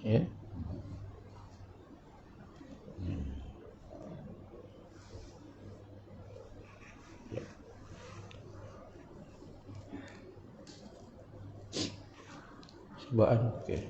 Ya. Cubaan. Okey.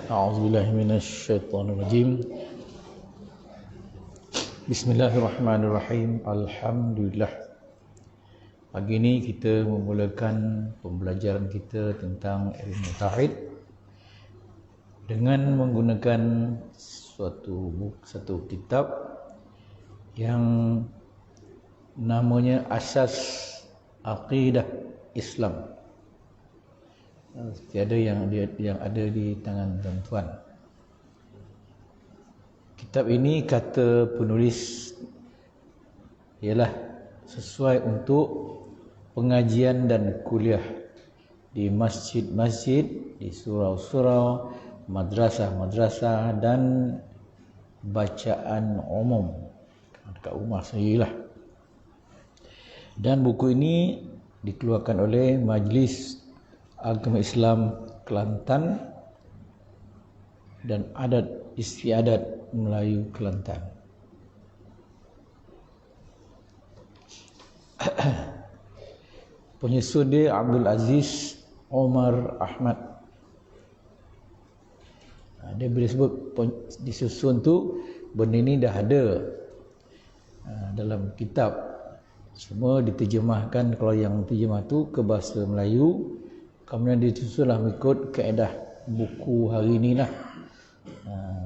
A'udzubillahi minasyaitonirrajim. Bismillahirrahmanirrahim. Alhamdulillah. Pagi ini kita memulakan pembelajaran kita tentang ilmu tauhid dengan menggunakan satu kitab yang namanya Asas Aqidah Islam. Tiada yang ada di tangan tuan-tuan. Kitab ini kata penulis ialah sesuai untuk pengajian dan kuliah di masjid-masjid, di surau-surau, madrasah-madrasah dan bacaan umum dekat rumah sendirilah. Dan buku ini dikeluarkan oleh Majlis Agama Islam Kelantan dan Adat Istiadat Melayu Kelantan. Penyusun dia Abdul Aziz Omar Ahmad. Dia boleh sebut disusun tu benda ni dah ada dalam kitab. Semua diterjemahkan, kalau yang terjemah tu ke bahasa Melayu, kemudian disusunlah mengikut kaedah buku hari ni lah.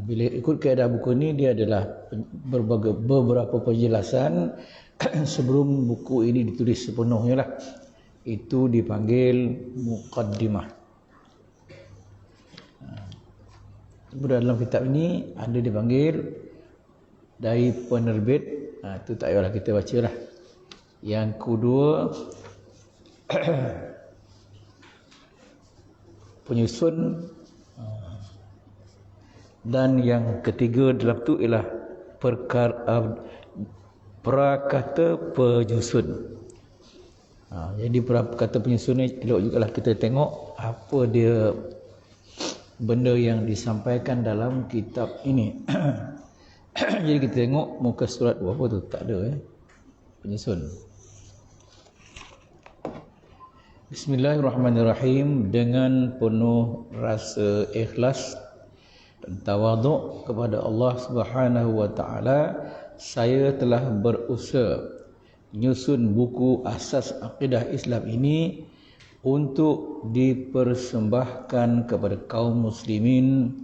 Bila ikut kaedah buku ni, dia adalah beberapa penjelasan sebelum buku ini ditulis sepenuhnya lah. Itu dipanggil muqaddimah. Dalam kitab ini ada dipanggil dari penerbit. Itu tak payahlah kita baca lah. Yang kedua, penyusun, dan yang ketiga dalam tu ialah prakata penyusun. Jadi prakata penyusun ni elok jugalah kita tengok apa dia benda yang disampaikan dalam kitab ini. Jadi kita tengok muka surat berapa tu, tak ada penyusun. Bismillahirrahmanirrahim. Dengan penuh rasa ikhlas dan tawaduk kepada Allah Subhanahu wa taala, saya telah berusaha menyusun buku Asas Aqidah Islam ini untuk dipersembahkan kepada kaum muslimin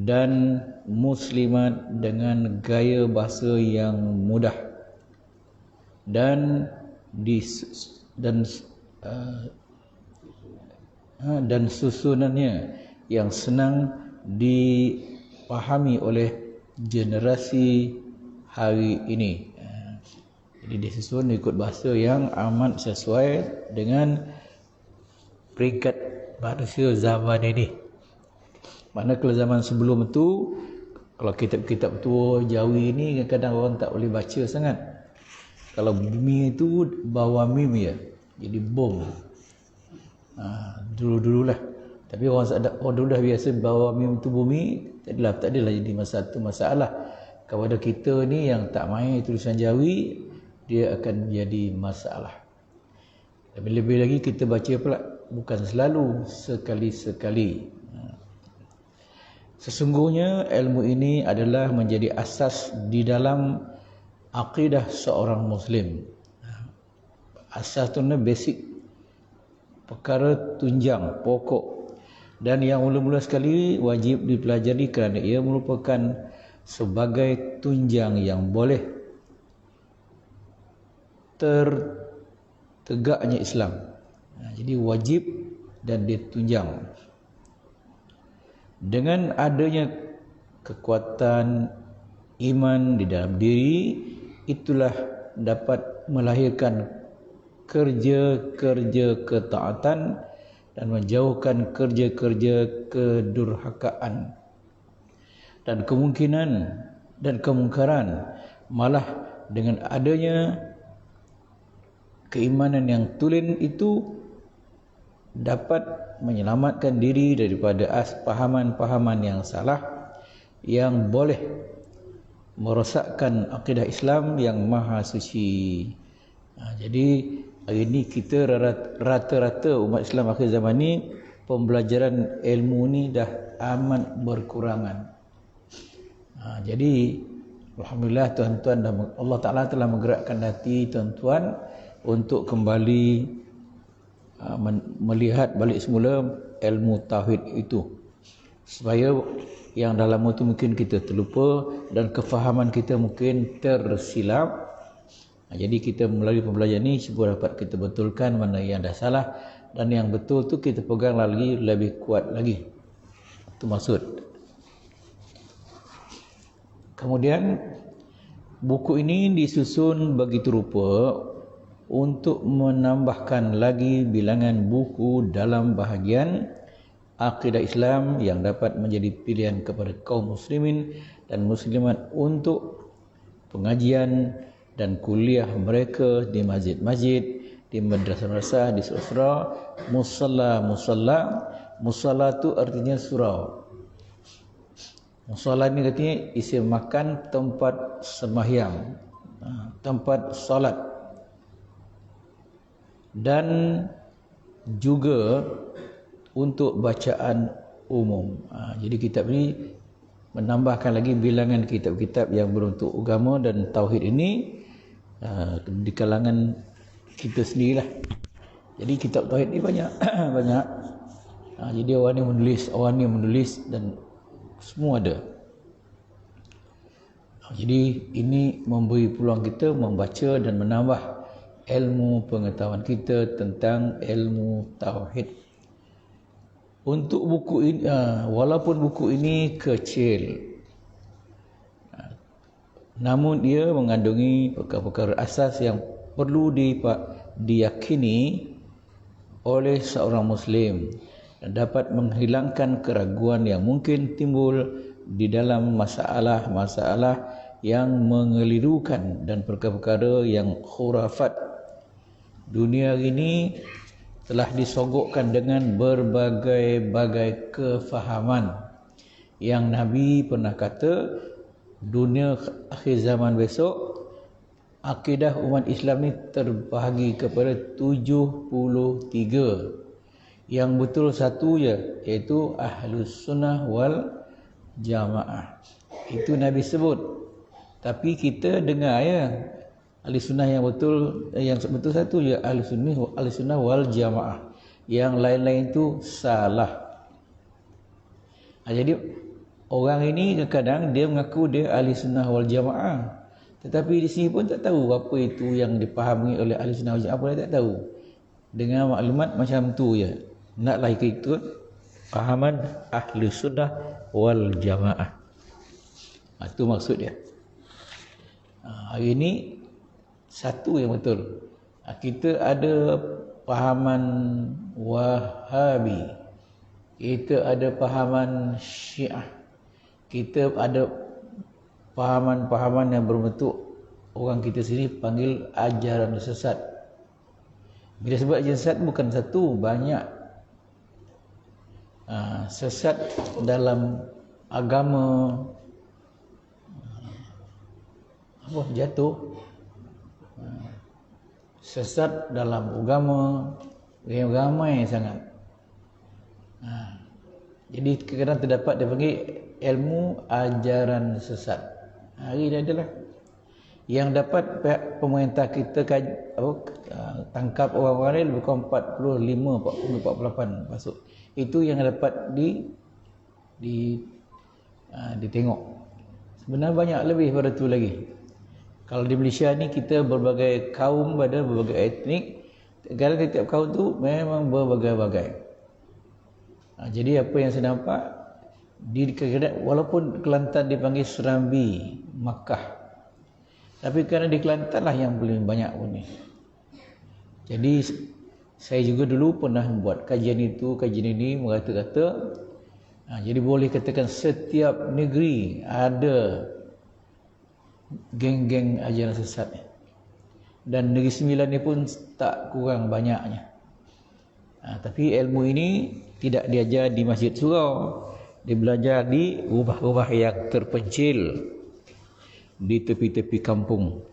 dan muslimat dengan gaya bahasa yang mudah dan susunannya yang senang dipahami oleh generasi hari ini. Jadi disusun ikut bahasa yang amat sesuai dengan peringkat manusia zaman ini. Mana kalau zaman sebelum itu, kalau kitab-kitab tua Jawi ni kadang-kadang orang tak boleh baca sangat. Kalau bumi itu bawah mim ya, jadi bom. Dulu-dululah. Tapi orang dulu dah biasa bawa mim tu bumi, tak adalah jadi masalah. Kepada kita ni yang tak main tulisan Jawi, dia akan menjadi masalah. Lebih-lebih lagi kita baca pula bukan selalu, sekali-sekali. Sesungguhnya ilmu ini adalah menjadi asas di dalam akidah seorang muslim. Asas tu basic, perkara tunjang, pokok, dan yang mula-mula sekali wajib dipelajari kerana ia merupakan sebagai tunjang yang boleh tertegaknya Islam Jadi wajib dan ditunjang. Dengan adanya kekuatan iman di dalam diri, itulah dapat melahirkan kerja-kerja ketaatan dan menjauhkan kerja-kerja kedurhakaan dan kemungkinan dan kemungkaran. Malah dengan adanya keimanan yang tulen itu dapat menyelamatkan diri daripada pahaman-pahaman yang salah yang boleh merosakkan akidah Islam yang maha suci. Jadi hari ini kita rata-rata umat Islam akhir zaman ni pembelajaran ilmu ni dah amat berkurangan. Jadi alhamdulillah tuan-tuan dan Allah Taala telah menggerakkan hati tuan-tuan untuk kembali melihat balik semula ilmu tauhid itu, supaya yang dalam itu mungkin kita terlupa dan kefahaman kita mungkin tersilap. Jadi kita melalui pembelajaran ini cuba dapat kita betulkan mana yang dah salah, dan yang betul tu kita pegang lagi lebih kuat lagi. Itu maksud. Kemudian buku ini disusun begitu rupa untuk menambahkan lagi bilangan buku dalam bahagian akidah Islam yang dapat menjadi pilihan kepada kaum muslimin dan muslimat untuk pengajian dan kuliah mereka di masjid-masjid, di madrasah-madrasah, di surau, musalla. Musalla tu artinya surau. Musalla ni katanya isim makan, tempat sembahyang, tempat solat, dan juga untuk bacaan umum. Jadi kitab ini menambahkan lagi bilangan kitab-kitab yang beruntuk agama dan tauhid ini di kalangan kita sendirilah. Jadi kitab tauhid ni banyak banyak. Jadi orang ni menulis dan semua ada. Jadi ini memberi peluang kita membaca dan menambah ilmu pengetahuan kita tentang ilmu tauhid. Untuk buku ini, walaupun buku ini kecil, namun dia mengandungi perkara-perkara asas yang perlu diyakini oleh seorang muslim dan dapat menghilangkan keraguan yang mungkin timbul di dalam masalah-masalah yang mengelirukan dan perkara-perkara yang khurafat. Dunia ini telah disogokkan dengan berbagai-bagai kefahaman yang Nabi pernah kata dunia akhir zaman besok akidah umat Islam ni terbahagi kepada 73. Yang betul satu je, iaitu Ahlus Sunnah wal Jamaah. Itu Nabi sebut. Tapi kita dengar ya, Ahli Sunnah yang betul satu je, Ahli Sunnah wal Jamaah. Yang lain-lain tu salah. Jadi orang ini kadang-kadang dia mengaku dia Ahli Sunnah wal Jamaah, tetapi di sini pun tak tahu apa itu yang dipahami oleh Ahli Sunnah wal Jamaah, pun tak tahu. Dengan maklumat macam tu je. Naklah ikut pahaman Ahli Sunnah wal Jamaah. Itu maksud dia. Hari ini satu yang betul. Kita ada pahaman Wahabi, kita ada pahaman Syiah, kita ada pahaman-pahaman yang berbentuk orang kita sini panggil ajaran sesat. Bila sebut ajaran sesat bukan satu, banyak. Sesat dalam agama, jatuh, sesat dalam agama, yang ramai sangat. Jadi kadang-kadang terdapat dia panggil ilmu ajaran sesat. Hari ini adalah yang dapat pihak pemerintah kita tangkap orang-orang lain lebih kurang 45, 48 masuk. Itu yang dapat ditengok. Sebenarnya banyak lebih pada tu lagi. Kalau di Malaysia ni kita berbagai kaum, pada berbagai etnik, Negara tiap kaum tu memang berbagai-bagai. Jadi apa yang saya nampak di walaupun Kelantan dipanggil Serambi Makkah, tapi kerana di Kelantan lah yang paling banyak pun ni. Jadi saya juga dulu pernah membuat kajian itu, kajian ini, mengata-kata jadi boleh katakan setiap negeri ada geng-geng ajaran sesat ni. Dan Negeri Sembilan ni pun tak kurang banyaknya. Tapi ilmu ini tidak diajar di masjid surau, dia belajar di rumah-rumah yang terpencil di tepi-tepi kampung.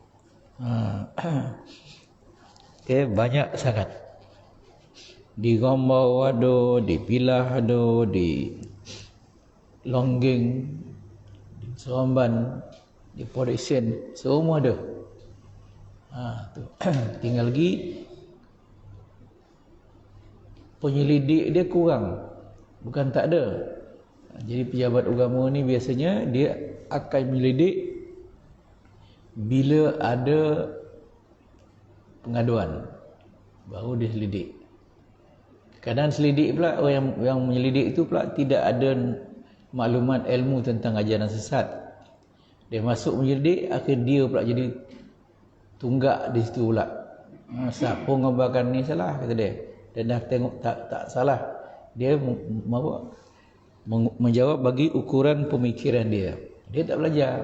Okay, banyak sangat. Di Gombau ada, di Pilah ada, di Longgeng, di Seremban, di Port Dickson, semua ada. Tu. Tinggal lagi penyelidik dia kurang, bukan tak ada. Jadi pejabat agama ni biasanya dia akan menyelidik bila ada pengaduan, baru dia selidik. Kadang selidik pula, orang yang menyelidik itu pula tidak ada maklumat ilmu tentang ajaran sesat. Dia masuk menyelidik, akhir dia pula jadi tunggak di situ pula. Siapa ngabarkan ni salah, kata dia. Dan dah tengok tak salah, dia menjawab bagi ukuran pemikiran dia. Dia tak belajar.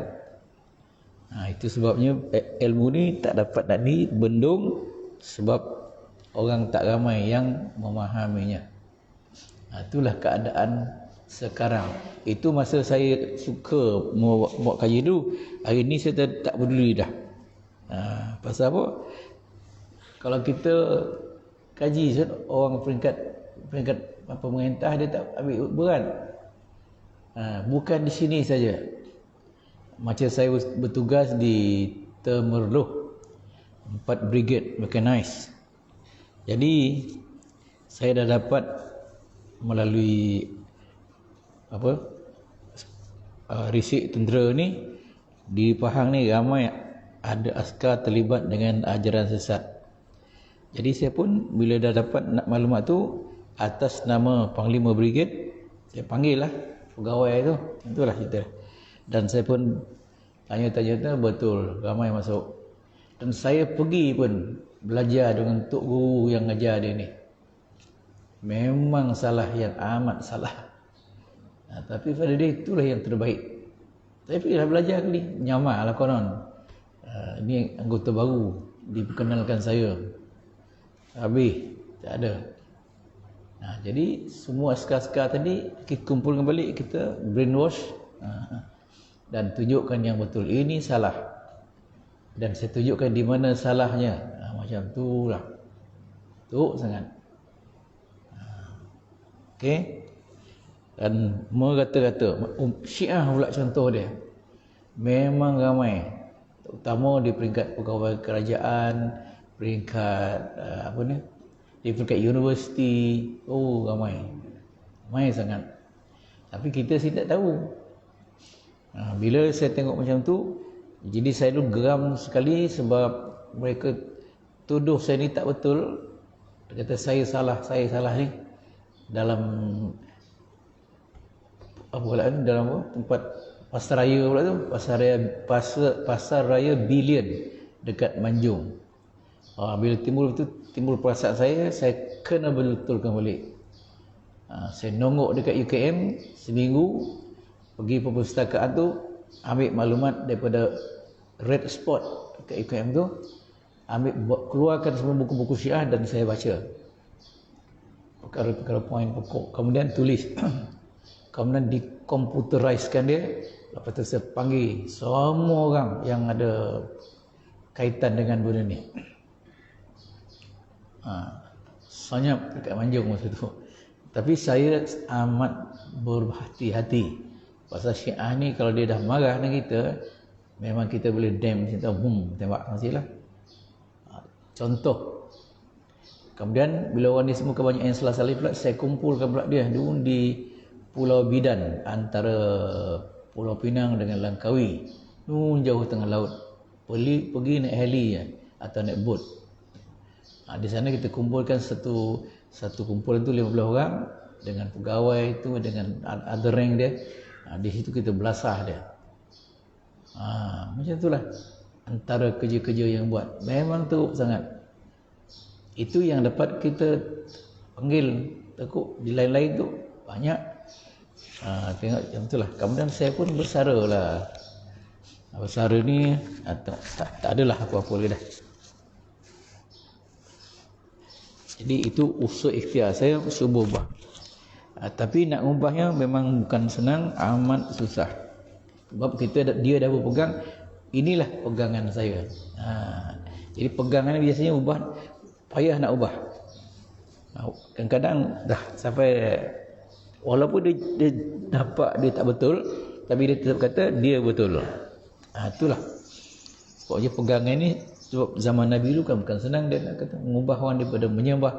Itu sebabnya ilmu ni tak dapat nak dibendung, sebab orang tak ramai yang memahaminya. Itulah keadaan sekarang. Itu masa saya suka buat kaji dulu. Hari ni saya tak peduli dah. Pasal apa? Kalau kita kaji, orang peringkat pemerintah dia tak ambil berat. Bukan di sini saja. Macam saya bertugas di Temerloh 4 Brigade Mechanized. Jadi saya dah dapat melalui risik tentera ni, di Pahang ni ramai ada askar terlibat dengan ajaran sesat. Jadi saya pun bila dah dapat maklumat tu atas nama Panglima Brigade, saya panggil lah pegawai tu. Itulah cerita. Dan saya pun tanya-tanya, betul ramai masuk. Dan saya pergi pun belajar dengan tok guru yang ngajar dia ni. Memang salah yang amat salah. Tapi pada dia itulah yang terbaik. Saya pergilah belajar kali, nyaman lah konon. Ini anggota baru diperkenalkan saya. Habis tak ada. Jadi semua askar-askar tadi kita kumpulkan balik, kita brainwash dan tunjukkan yang betul. Ini salah. Dan saya tunjukkan di mana salahnya. Macam tu lah. Teruk sangat. Okey. Dan mengata-kata Syiah pula contoh dia. Memang ramai. Terutama di peringkat pegawai kerajaan, peringkat di peringkat universiti. Ramai. Ramai sangat. Tapi kita sih tak tahu. Bila saya tengok macam tu, jadi saya dulu geram sekali sebab mereka tuduh saya ni tak betul. Dia kata saya salah ni dalam dalam tempat pasar raya pula tu, pasar raya Bilion dekat Manjung. Bila timbul perasaan saya kena betulkan balik. Saya nongok dekat UKM seminggu, pergi perpustakaan tu, ambil maklumat daripada red spot dekat UKM tu, keluarkan semua buku-buku Syiah dan saya baca perkara-perkara poin pokok, kemudian tulis. Kemudian dikomputeriskan dia. Lepas tu saya panggil semua orang yang ada kaitan dengan benda ni. Senyap dekat Manjung masa tu. Tapi saya amat berhati-hati. Pasal Syiah ni kalau dia dah marah dengan kita, memang kita boleh dam macam tu, tembak mestilah. Contoh. Kemudian bila orang ni semua kebanyakan yang salah-salah pula, saya kumpulkan pula dia dulu di Pulau Bidan, antara Pulau Pinang dengan Langkawi. Jauh tengah laut. Pergi naik heli atau naik bot. Di sana kita kumpulkan satu kumpulan tu 15 orang dengan pegawai itu, dengan other rank dia. Di situ kita belasah dia. Macam itulah antara kerja-kerja yang buat. Memang teruk sangat. Itu yang dapat kita panggil tekuk. Di lain-lain tu banyak. Tengok macam itulah. Kemudian saya pun bersara lah. Bersara ni tak adalah apa-apa lagi dah. Jadi itu usaha ikhtiar saya cuba ubah. Tapi nak ubahnya memang bukan senang, amat susah. Sebab dia dah berpegang, inilah pegangan saya. Jadi pegangan biasanya ubah, payah nak ubah. Kadang-kadang dah sampai, walaupun dia nampak dia tak betul, tapi dia tetap kata dia betul. Itulah sebabnya pegangan ni. Sebab zaman Nabi dulu kan bukan senang dia nak kata mengubah orang daripada menyembah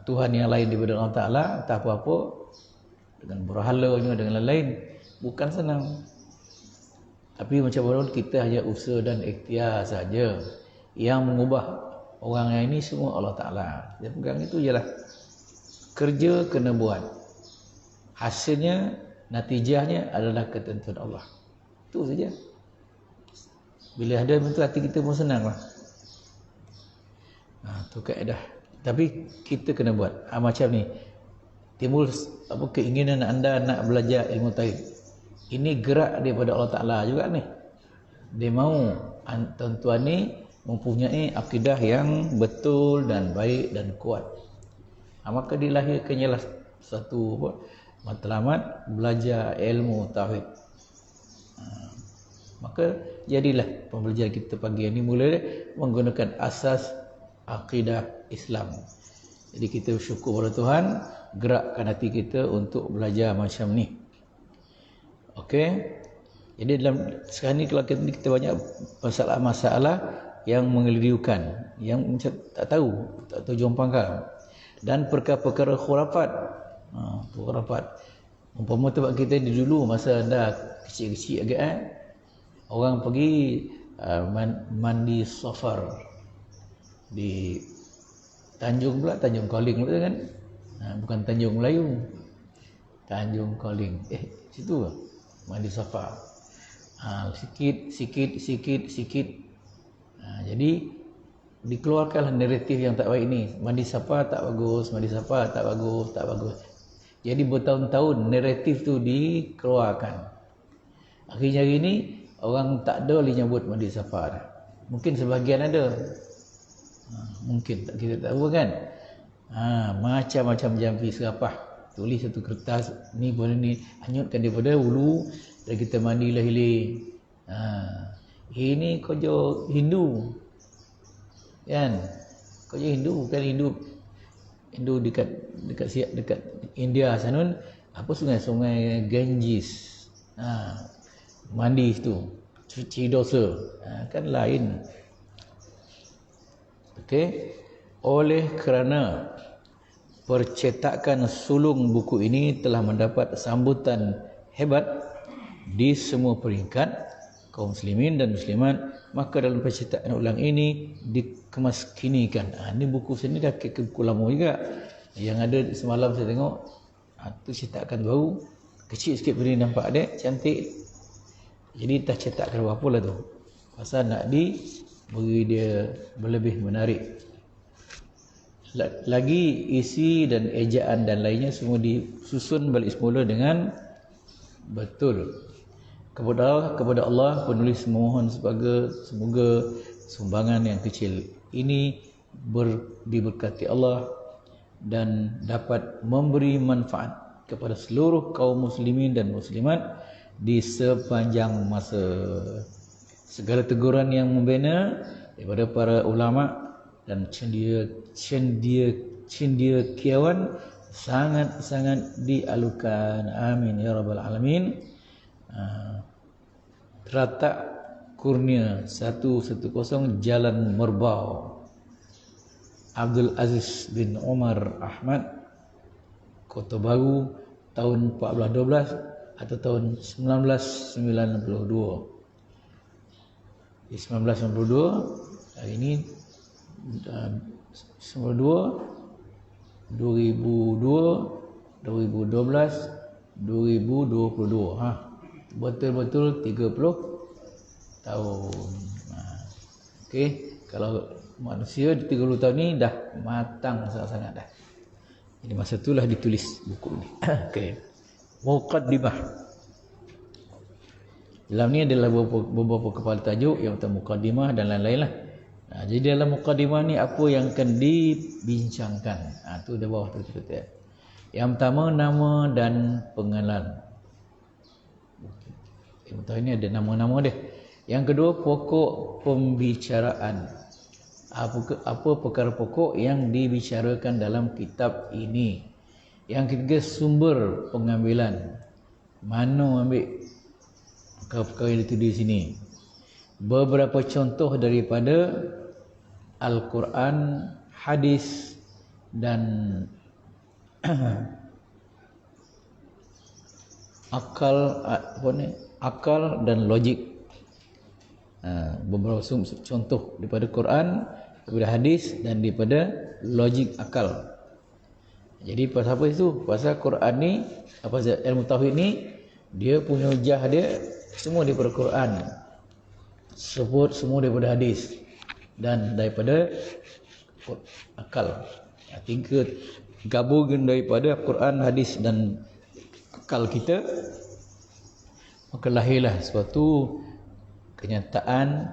Tuhan yang lain daripada Allah Ta'ala, entah apa-apa, dengan berhalanya, dengan lain-lain, bukan senang. Tapi macam mana kita hanya usaha dan ikhtiar saja. Yang mengubah orang yang ini semua Allah Ta'ala. Dia pegang itu jelah. Kerja kena buat. Hasilnya, natijahnya adalah ketentuan Allah. Itu saja. Bila ada betul, hati kita pun senang lah. Itu kaedah. Tapi kita kena buat. Macam ni, timbul keinginan anda nak belajar ilmu tauhid. Ini gerak daripada Allah Ta'ala juga ni. Dia mahu tuan-tuan ni mempunyai akidah yang betul dan baik dan kuat. Maka dilahirkannya lah satu matlamat belajar ilmu tauhid. Maka jadilah pembelajaran kita pagi ini mulai menggunakan asas akidah Islam. Jadi kita bersyukur kepada Tuhan, gerakkan hati kita untuk belajar macam ni. Okey. Jadi dalam sekarang ni kalau kita banyak masalah-masalah yang mengelirukan, yang macam tak tahu jom pangkal, dan perkara-perkara khurafat. Khurafat. Umpama tempat kita di dulu masa dah kecil-kecil agak orang pergi mandi safar di Tanjung pula, Tanjung Koling pula kan. Bukan Tanjung Melayu, Tanjung Koling. Situ mandi safar. Sikit. Jadi dikeluarkanlah naratif yang tak baik ni. Mandi safar tak bagus, mandi safar tak bagus. Jadi bertahun-tahun naratif tu dikeluarkan. Akhirnya hari ni orang tak ada lagi nyebut mandi safar. Mungkin sebahagian ada. Mungkin kita tak tahu kan. Macam-macam jampi serapah. Tulis satu kertas ni boleh ni, hanyutkan daripada hulu dan kita mandilah hilir. Ini kerja Hindu. Kan? Kerja Hindu kan, Hindu dekat India sana apa sungai Ganges. Mandi itu cuci dosa, kan lain. Okey. Oleh kerana percetakan sulung buku ini telah mendapat sambutan hebat di semua peringkat kaum muslimin dan muslimat, maka dalam percetakan ulang ini dikemaskinikan. Ini buku sini dah ke buku lama juga. Yang ada semalam saya tengok, tu cetakan baru, kecil sikit beri nampak dia, cantik. Jadi tak cetakkan berapa lah tu. Pasal nak beri dia berlebih menarik. Lagi isi dan ejaan dan lainnya semua disusun balik semula dengan betul. Kepada Allah penulis memohon semoga sumbangan yang kecil ini diberkati Allah dan dapat memberi manfaat kepada seluruh kaum muslimin dan muslimat di sepanjang masa. Segala teguran yang membina daripada para ulama dan cendekiawan sangat-sangat dialukan. Amin ya rabbal alamin. Terletak Kurnia 110 Jalan Merbau, Abdul Aziz bin Omar Ahmad, Kota Baru, tahun 1412 atau tahun 1992. Di 1992 hari ini 92, 2002, 2012, 2022. Betul-betul 30 tahun. Okey, kalau manusia di 30 tahun ni dah matang sangat-sangat dah. Jadi masa itulah ditulis buku ni. Okey. Muqaddimah. Dalam ni adalah beberapa kepala tajuk, yang pertama muqaddimah dan lain-lain lah. Jadi dalam muqaddimah ni apa yang akan dibincangkan? Tu di bawah tu cerita. Yang pertama nama dan pengenalan. Yang pertama ini ada nama-nama dia. Yang kedua pokok pembicaraan. Apa perkara pokok yang dibicarakan dalam kitab ini. Yang ketiga sumber pengambilan. Mana ambil perkara yang ditulis di sini. Beberapa contoh daripada Al-Quran, hadis dan akal dan logik. Beberapa contoh daripada Quran, daripada hadis dan daripada logik akal. Jadi pasal apa itu? Pasal Quran ni, pasal ilmu tauhid ni, dia punya hujah dia semua daripada Quran, sebut semua daripada hadis dan daripada akal. Tiga gabungan daripada Quran, hadis dan akal kita, maka lahirlah suatu kenyataan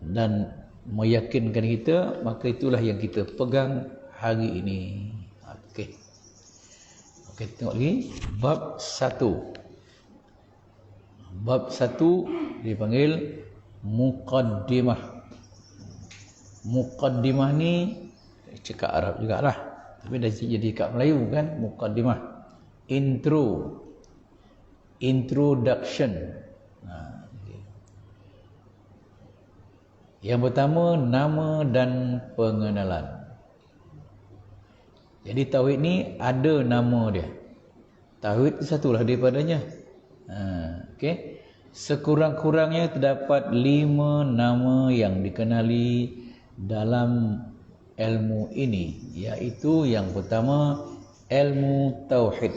dan meyakinkan kita. Maka itulah yang kita pegang hari ini. Okey, tengok lagi bab 1. Bab 1 dipanggil muqaddimah. Muqaddimah ni cakap Arab jugalah, tapi dah jadi cakap Melayu kan. Muqaddimah, introduction. Yang pertama nama dan pengenalan. Jadi tauhid ni ada nama dia. Tauhid satulah daripadanya. Okey. Sekurang-kurangnya terdapat 5 nama yang dikenali dalam ilmu ini, iaitu yang pertama ilmu tauhid.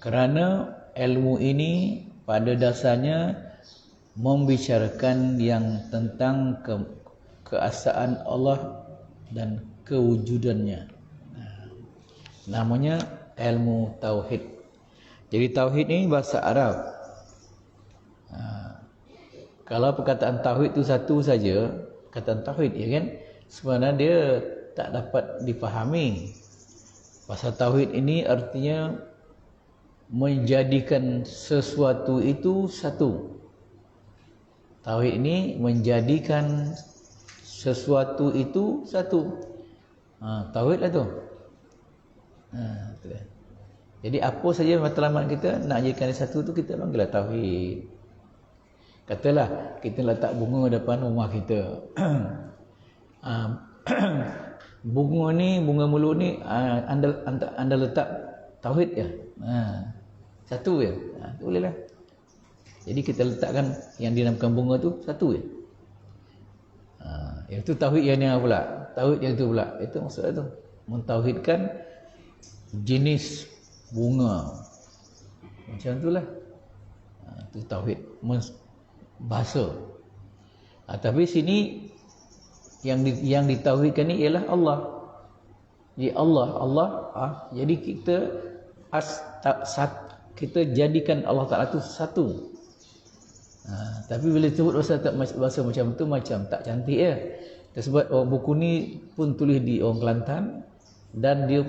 Kerana ilmu ini pada dasarnya membicarakan yang tentang keesaan Allah dan kewujudannya. Namanya ilmu tauhid. Jadi tauhid ni bahasa Arab. Kalau perkataan tauhid itu satu saja, perkataan tauhid ya kan, sebenarnya dia tak dapat dipahami. Pasal tauhid ini artinya menjadikan sesuatu itu satu. Tauhid ini menjadikan sesuatu itu satu. Tauhid lah tu. Jadi apa saja matlamat kita nak jadikan satu tu, kita panggil tauhid. Katalah kita letak bunga depan rumah kita. Bunga ni, bunga mulu ni anda letak tauhid ya. Satu ya. Tu boleh lah. Jadi kita letakkan yang dinamakan bunga tu satu ya. Yang tu tauhid yang ni pula. Tauhid yang tu pula. Itu maksudnya tu. Mentauhidkan jenis bunga. Macam itulah. Itu tauhid bahasa. Tapi sini yang ditauhidkan ni ialah Allah. Jadi Allah. Jadi kita jadikan Allah Ta'ala tu satu. Tapi bila sebut bahasa macam tu macam tak cantik ya. Sebab buku ni pun tulis di orang Kelantan, dan dia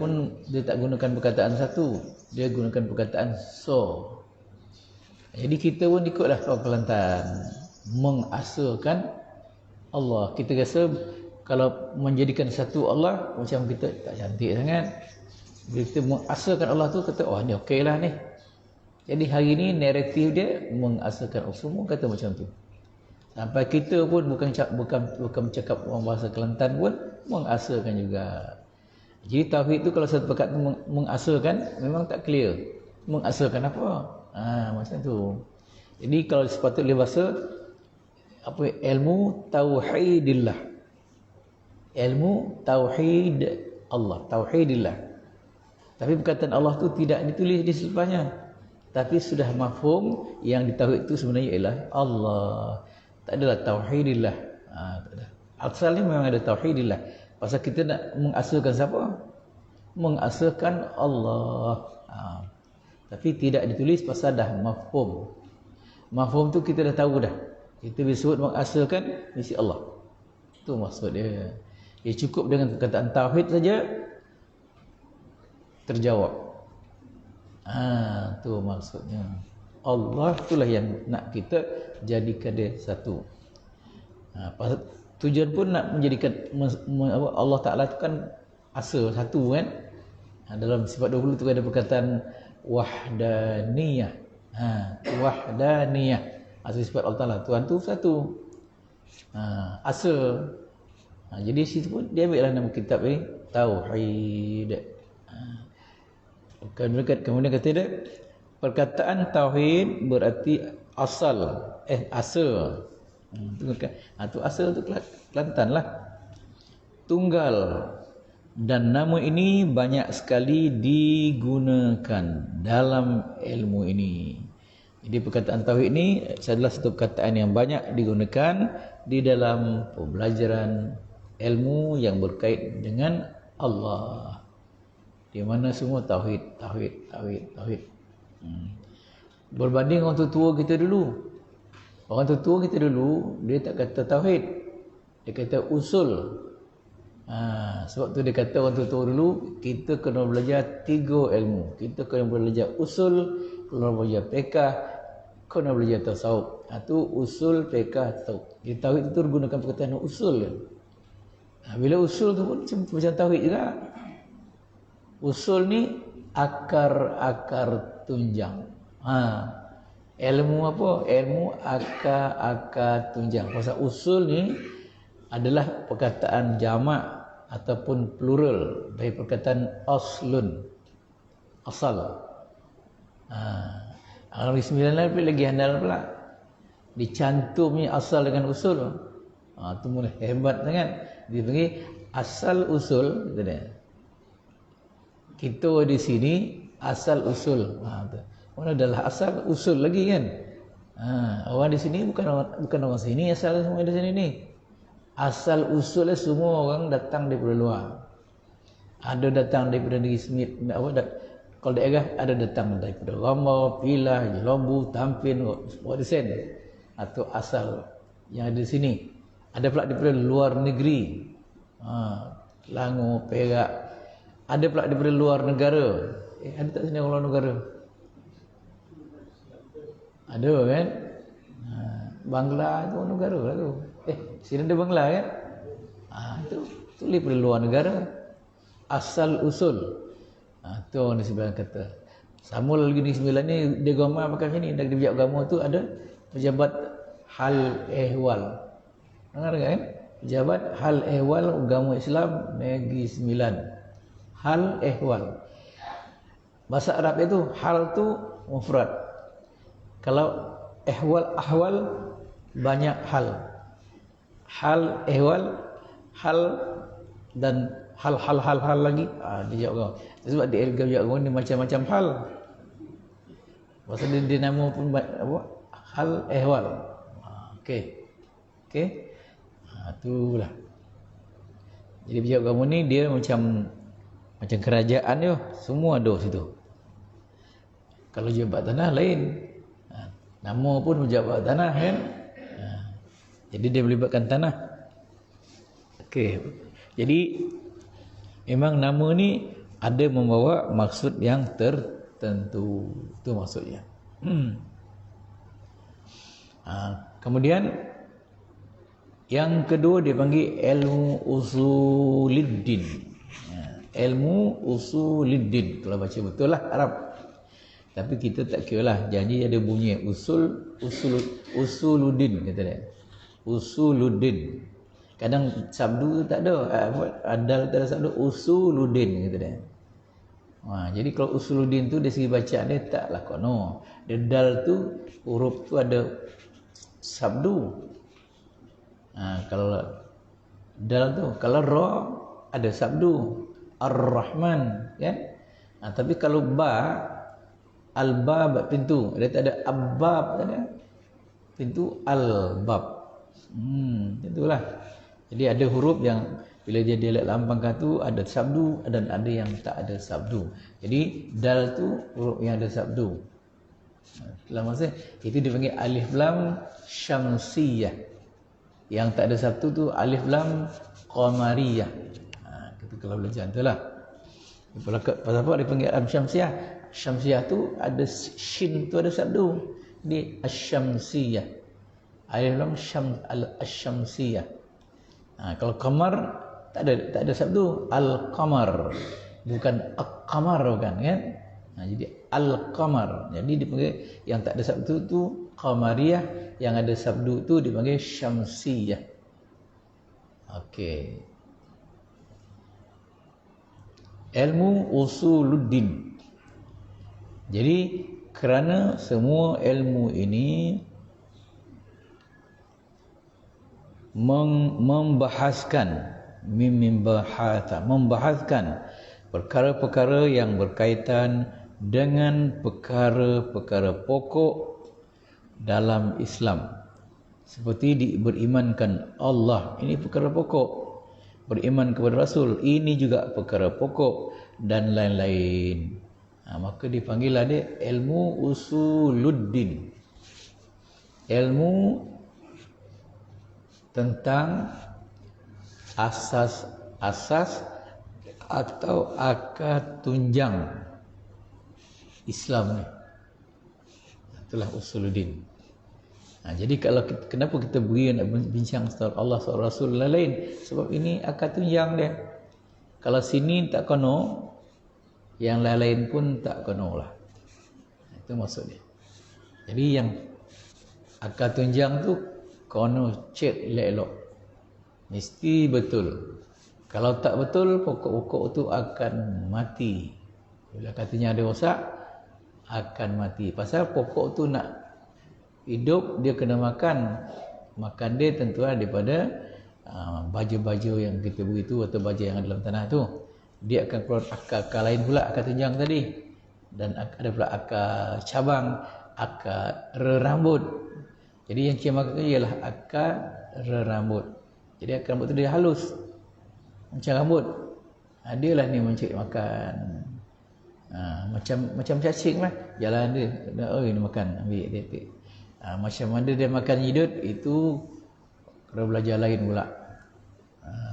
tak gunakan perkataan satu, dia gunakan perkataan so. Jadi kita pun ikutlah orang Kelantan, mengasakan Allah. Kita rasa kalau menjadikan satu Allah macam kita tak cantik sangat. Bila kita mengasakan Allah tu, kata ni okey lah ni. Jadi hari ni naratif dia mengasakan Allah. Semua kata macam tu. Sampai kita pun bukan bercakap orang bahasa Kelantan pun mengasakan juga. Jadi tauhid tu kalau satu perkataan mengasakan memang tak clear. Mengasakan apa? Macam tu. Jadi kalau sepatutnya bahasa ilmu tauhidillah. Ilmu tauhid Allah, tauhidillah. Tapi perkataan Allah tu tidak ditulis di selepasnya. Tapi sudah mafhum yang ditauhid itu sebenarnya ialah Allah. Tak adalah tauhidillah. Tak ada. Asalnya memang ada tauhidillah. Pasal kita nak mengasalkan siapa? Mengasalkan Allah. Tapi tidak ditulis pasal dah mafhum. Mafhum tu kita dah tahu dah. Kita disebut mengasalkan misi Allah. Itu maksud dia. Dia cukup dengan perkataan tauhid saja terjawab. Tu maksudnya. Allah itulah yang nak kita jadikan dia satu. Tujuan pun nak menjadikan Allah Ta'ala itu kan asal satu kan. Dalam sifat 20 tu ada perkataan wahdaniyah. Wahdaniyah. Asal sifat Allah Ta'ala. Tuhan tu satu. Asal. Jadi situ pun dia ambil lah nama kitab ni Tauhid. Kemudian kata dia, perkataan tauhid berarti asal. Asal. Itu asal tu Kelantan lah. Tunggal. Dan nama ini banyak sekali digunakan dalam ilmu ini. Jadi perkataan tauhid ini adalah satu perkataan yang banyak digunakan di dalam pembelajaran ilmu yang berkait dengan Allah. Di mana semua tauhid. Berbanding orang tua kita dulu. Orang tua kita dulu, dia tak kata tauhid. Dia kata usul. Sebab tu dia kata orang tua dulu, kita kena belajar 3 ilmu. Kita kena belajar usul, kena belajar fiqh, kena belajar tasawuf. Itu usul, fiqh, tasawuf. Di tauhid itu gunakan perkataan usul. Bila usul tu pun macam tauhid juga. Usul ni akar-akar tunjang. Ilmu apa? Ilmu akar-akar tunjang. Pasal usul ni adalah perkataan jamak ataupun plural dari perkataan aslun. Asal. Di 9 lagi handal pula. Dicantumnya asal dengan usul. Itu mulai hebat sangat. Dia panggil asal usul, kata dia. Kita di sini asal usul. Mana adalah asal usul lagi kan? Orang di sini bukan orang sini asal semua di sini ni. Asal usulnya semua orang datang daripada luar. Ada datang daripada negeri Smith, kalau daerah ada datang daripada Rambau, Pilah, Jelambu, Tampin, Wadisen. Atau asal yang ada di sini. Ada pula daripada luar negeri. Selangor, Perak. Ada pula daripada luar negara. Ada tak sini orang luar negara? Ada kan? Bangla tu orang negara lah tu. Sini ada Bangla kan? Itu daripada luar negara. Asal usul. Tu orang di sebelah kata. Sama lagi di 9 ni, dia agama pakai sini. Dari pihak agama tu ada pejabat hal ehwal. Dengar kan? Pejabat hal ehwal agama Islam Negeri 9. Hal ehwal. Bahasa Arab itu hal tu mufrad. Kalau ehwal ahwal banyak hal. Hal ehwal hal dan hal lagi. Dia jawab. Sebab dia jawab ni macam-macam hal. Bahasa dia nama pun apa? Hal ehwal. Okey. Itulah. Jadi pihak agama ni dia macam kerajaan dia, semua ada situ. Kalau jabat tanah lain, nama pun jabat tanah kan. Jadi dia melibatkan tanah. Okey. Jadi memang nama ni ada membawa maksud yang tertentu. Itu maksudnya. Kemudian yang kedua dia panggil ilmu usuluddin. Ilmu usuluddin. Kalau baca betul lah Arab. Tapi kita tak kira lah. Janji ada bunyi usuluddin kata dia. Usuluddin. Kadang sabdu tak ada. Adal tak ada sabdu. Usuluddin kata dia. Jadi kalau usuluddin tu dari segi bacaan dia taklah kono. Dia dal tu huruf tu ada sabdu. Kalau Dal tu. Kalau ra ada sabdu Ar-Rahman, kan? Tapi kalau ba, al-bab pintu, dia tak ada ab-bab, tak ada. Pintu al-bab. Itulah. Jadi ada huruf yang bila dia dialek lambangkan tu ada sabdu dan ada yang tak ada sabdu. Jadi dal tu huruf yang ada sabdu. Dalam masa itu dipanggil alif lam syamsiyah. Yang tak ada sabdu tu alif lam qamariyah. Kita kalau belajar itulah. Pasal apa dipanggil alif syamsiyah? Syamsiyah tu ada shin tu ada sabdu. Di asy-syamsiyah. Alif lam asy-syamsiyah. Kalau qamar tak ada sabdu, al-qamar. Bukan al-qamar bukan, kan? Jadi al-qamar. Jadi dipanggil yang tak ada sabdu tu qamariyah, yang ada sabdu tu dipanggil syamsiyah. Okey. Ilmu usuluddin. Jadi kerana semua ilmu ini membahaskan perkara-perkara yang berkaitan dengan perkara-perkara pokok dalam Islam, seperti berimankan Allah, ini perkara pokok, beriman kepada Rasul, ini juga perkara pokok, dan lain-lain. Maka dipanggillah dia ilmu usuluddin, ilmu tentang asas-asas atau akar tunjang Islam ni. Itulah usuluddin. Jadi kalau kenapa kita beri nak bincang tentang Allah, soal Rasul lain, sebab ini akar tunjang dia. Kalau sini tak kono, yang lain-lain pun tak kono lah. Itu maksud dia. Jadi yang akar tunjang tu kono cek elok-elok, mesti betul. Kalau tak betul, pokok-pokok tu akan mati. Bila katanya ada rosak, akan mati. Pasal pokok tu nak hidup, dia kena makan. Makan dia tentulah daripada baju-baju yang kita beri tu, atau baju yang ada dalam tanah tu. Dia akan keluar akar lain pula, akar tunjang tadi. Dan ada pula akar cabang, akar rambut. Jadi yang dia makan ialah akar rambut. Jadi akar rambut tu dia halus, macam rambut. Dia lah ni mencari makan. Macam cacing lah. Jalan dia, ini makan, ambil dia. Macam mana dia makan hidut, itu kena belajar lain pula.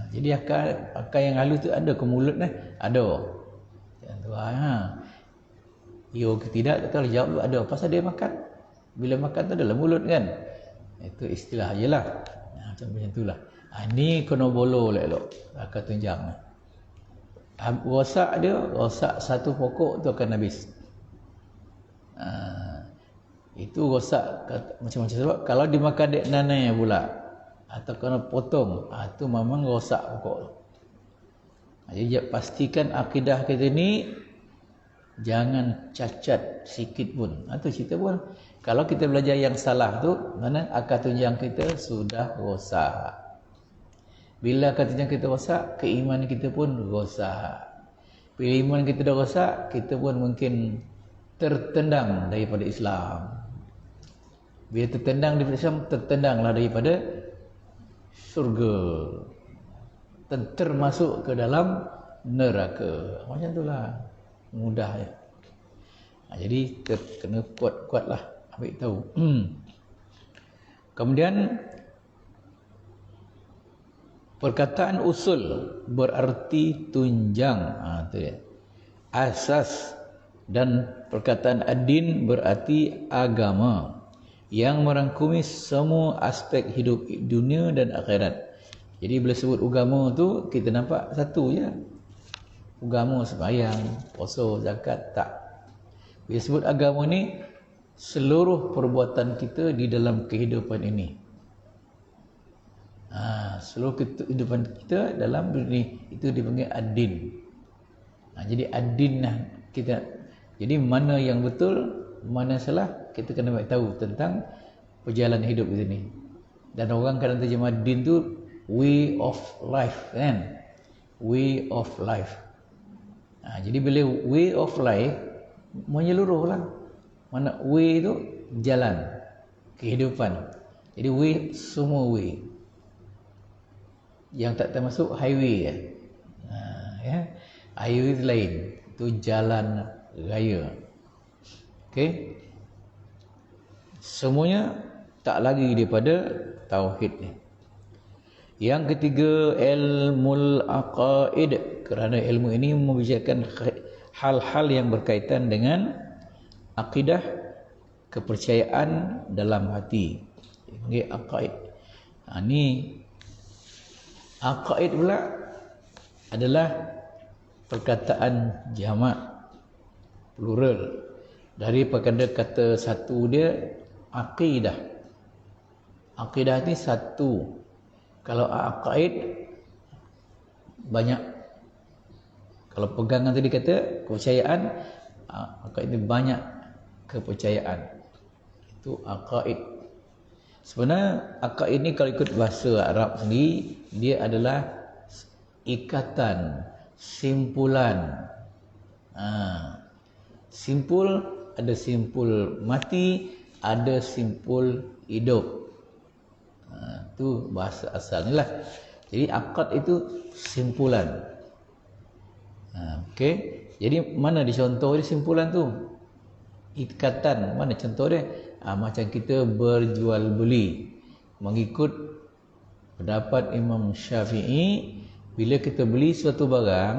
Jadi akar yang halus tu ada ke mulut lah? Ada. Yang tu yo ke tidak, tak tahu jawab ada. Pasal dia makan. Bila makan tu adalah mulut kan. Itu istilah je lah. Macam itulah. Ni kena bolo elok akar tunjang. Rosak dia, rosak satu pokok tu akan habis. Itu rosak macam-macam. Sebab kalau dimakan dek nanai pula, atau kena potong, itu memang rosak pokok tu. Jadi pastikan akidah kita ni jangan cacat sikit pun. Itu cerita pun. Kalau kita belajar yang salah tu, mana akar tunjang kita sudah rosak. Bila akar tunjang kita rosak, keimanan kita pun rosak. Bila iman kita dah rosak, kita pun mungkin tertendang daripada Islam. Bila tertendang daripada Islam, tertendanglah daripada surga, termasuk ke dalam neraka. Macam itulah, mudah ya. Jadi kena kuat-kuatlah ambil tahu. Kemudian perkataan usul berarti tunjang, itu dia. Asas, dan perkataan ad-din berarti agama yang merangkumi semua aspek hidup dunia dan akhirat. Jadi bila sebut agama tu, kita nampak satu je. Agama sembahyang, puasa, zakat, tak. Bila sebut agama ni, seluruh perbuatan kita di dalam kehidupan ini. Seluruh kehidupan kita dalam dunia itu dipanggil ad-din. Jadi ad-din lah kita. Jadi mana yang betul, mana salah, kita kena tahu tentang perjalanan hidup kita ni. Dan orang kadang terjemah din tu way of life kan, way of life. Jadi bila way of life menyeluruh lah. Mana way itu jalan kehidupan. Jadi way semua way. Yang tak termasuk highway ya. Ya. Highway itu lain, itu jalan raya. Okey. Semuanya tak lagi daripada tauhid ni. Yang ketiga, ilmul aqaid, kerana ilmu ini membicarakan hal-hal yang berkaitan dengan akidah, kepercayaan dalam hati. Dipanggil aqaid. Ni aqaid pula adalah perkataan jamak plural dari kata satu dia aqidah. Aqidah ni satu. Kalau aqaid banyak. Kalau pegangan tadi kata kepercayaan, aqaid itu banyak kepercayaan. Itu aqaid. Sebenarnya aqaid ni kalau ikut bahasa Arab sendiri, dia adalah ikatan, simpulan. Simpul, ada simpul mati, ada simpul hidup. Itu bahasa asalnya lah. Jadi akad itu simpulan. Okey. Jadi mana dicontoh dia simpulan tu? Ikatan. Mana contoh dia? Macam kita berjual beli. Mengikut pendapat Imam Syafi'i, bila kita beli suatu barang,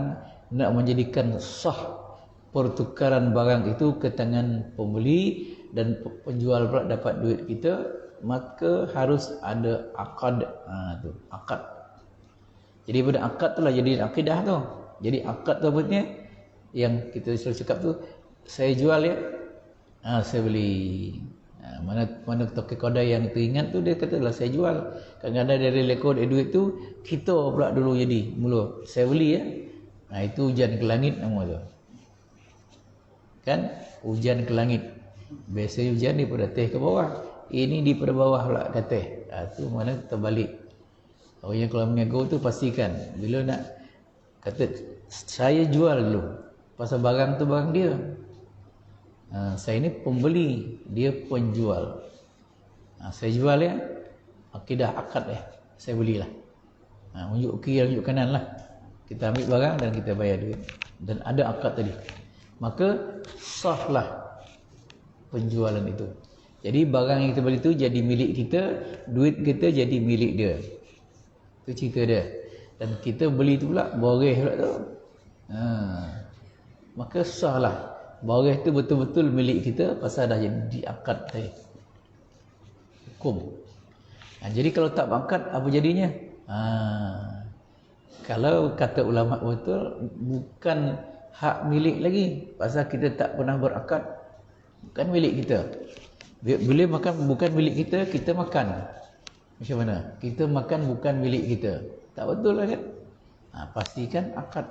nak menjadikan sah pertukaran barang itu ke tangan pembeli dan penjual pula dapat duit kita, maka harus ada akad. Tu akad. Jadi pada akad tu lah jadi akidah tu. Jadi akad tu apa ni? Yang kita selalu cakap tu, saya jual ya, saya beli. Mana tokek kodai yang teringat tu, dia kata lah saya jual. Kadang-kadang dari lekor duit tu, kita pula dulu jadi mula saya beli ya. Itu hujan ke langit nama tu. Kan? Hujan ke langit. Biasa hujan daripada atas ke bawah. Ini di pada bawah pula ke atas. Tu mana terbalik. Orang yang kalau mengaku tu pastikan bila nak kata saya jual dulu. Pasal barang tu barang dia. Saya ni pembeli, dia penjual. Saya jual ya. Akidah akad ya. Saya belilah. Unjuk kiri, unjuk kanan lah. Kita ambil barang dan kita bayar duit. Dan ada akad tadi. Maka sahlah penjualan itu. Jadi barang yang kita beli itu jadi milik kita, duit kita jadi milik dia. Itu cerita dia. Dan kita beli itu pula boreh pula tu. Maka sahlah. Boreh itu betul-betul milik kita pasal dah jadi akad tadi. Hukum. Jadi kalau tak akad apa jadinya? Kalau kata ulama betul, bukan hak milik lagi. Pasal kita tak pernah berakad. Bukan milik kita. Bila makan bukan milik kita, kita makan. Macam mana? Kita makan bukan milik kita. Tak betul lah kan? Pastikan akad.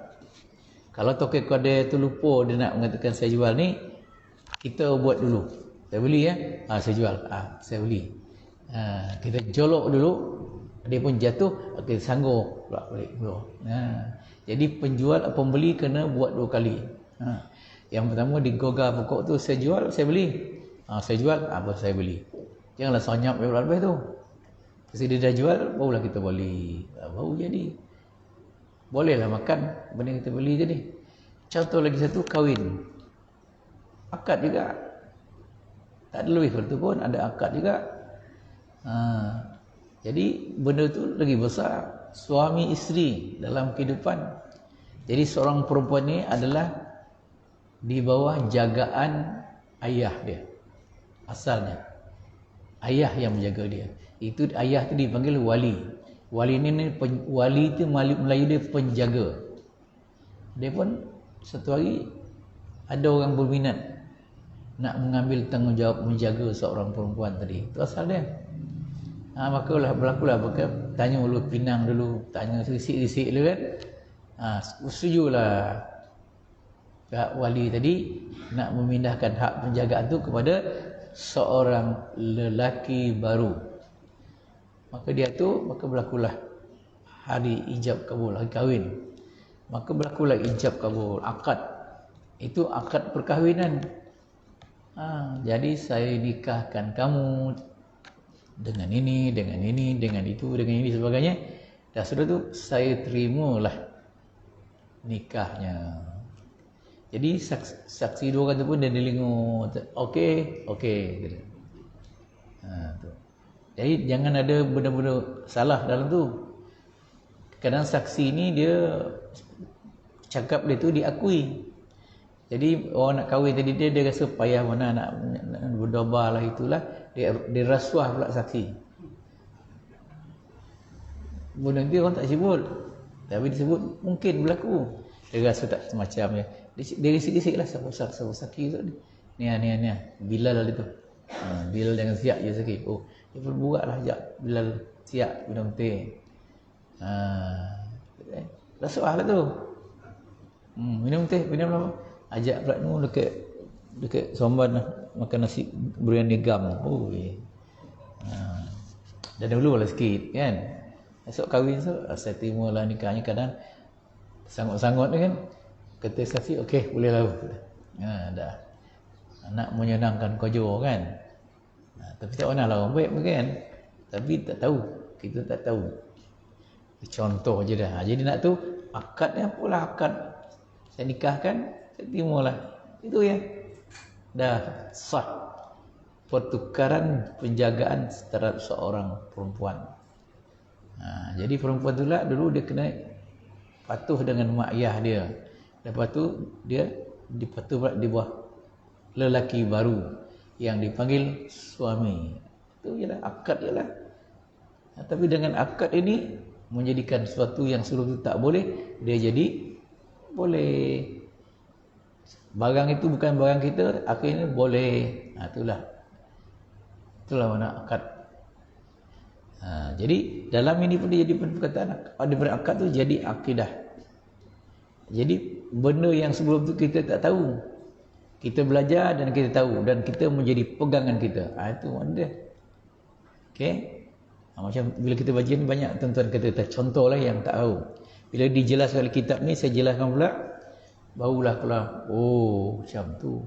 Kalau tokek kodai tu lupa dia nak mengatakan saya jual ni, kita buat dulu. Saya beli ya. Saya jual. Saya beli. Kita jolok dulu. Dia pun jatuh, kita sanggup pula balik dulu. Jadi penjual pembeli kena buat dua kali. Yang pertama digogar pokok tu, saya jual, saya beli. Saya jual, saya beli. Janganlah sonyap lebih tu. Kasi dia dah jual, barulah kita beli. Baru jadi. Bolehlah makan benda kita beli jadi. Contoh lagi satu, kahwin. Akad juga. Tak ada lebih itu pun ada akad juga. Jadi benda tu lagi besar. Suami isteri dalam kehidupan. Jadi seorang perempuan ni adalah di bawah jagaan ayah dia. Asalnya ayah yang menjaga dia. Itu ayah tu dipanggil wali. Wali ni wali tu Melayu dia penjaga. Dia pun satu hari ada orang berminat nak mengambil tanggungjawab menjaga seorang perempuan tadi. Itu asal dia. Maka berlakulah tanya dulu pinang dulu, tanya risik-risik dulu kan. Setujulah pihak wali tadi nak memindahkan hak penjagaan tu kepada seorang lelaki baru. Maka berlakulah hari ijab kabul, hari kahwin, maka berlakulah ijab kabul, akad. Itu akad perkahwinan. Jadi saya nikahkan kamu dengan ini, dengan ini, dengan itu, dengan ini sebagainya. Dan sudah tu saya terimalah nikahnya. Jadi saksi dua orang tu pun dia delingo, okey, gitu. Tu. Jadi jangan ada benda-benda salah dalam tu. Kadang saksi ni dia cakap dia tu diakui. Jadi orang nak kahwin tadi dia rasa payah mana nak berdoa lah itulah, dia rasuah pula saksi. Benda ni orang tak sebut, tapi disebut mungkin berlaku. Dia rasa tak semacam ya. Dia risik-risik lah siapa saksi tu ni. Bilal lah tu. Bilal jangan siap je sakit. Oh, dia pun buat lah sekejap. Bilal siap minum teh. Rasuah lah tu. Minum teh, minum apa? Ajak pula tu dekat Somban makan nasi biryani gam. Oh, dah dulu lah sikit kan. Esok kahwin tu saya terima lah nikahnya. Kadang sangat-sangat kan. Kata saksi okey boleh lah. Dah. Nak menyenangkan kojo kan. Tapi tak pernah lah orang baik kan. Tapi tak tahu. Kita tak tahu. Contoh je dah. Jadi nak tu akad ni apalah akad. Saya nikahkan, saya terimalah. Itu ya. Dah sah pertukaran penjagaan terhadap seorang perempuan. Jadi perempuan tu lah dulu dia kena patuh dengan mak ayah dia. Lepas tu dia dipatuh pula di bawah lelaki baru yang dipanggil suami. Itu ialah akad ialah. Tapi dengan akad ini menjadikan sesuatu yang sebelum itu tak boleh, dia jadi boleh. Barang itu bukan barang kita, akhirnya boleh. Itulah makna akad. Jadi dalam ini pun dia jadi perkataan daripada akad tu jadi akidah. Jadi benda yang sebelum tu kita tak tahu, kita belajar dan kita tahu dan kita menjadi pegangan kita. Itu makna dia. Okey. Macam bila kita baca ni banyak tuan-tuan kata contoh lah yang tak tahu. Bila dijelaskan oleh kitab ni saya jelaskan pula, barulah keluar. Oh, macam tu.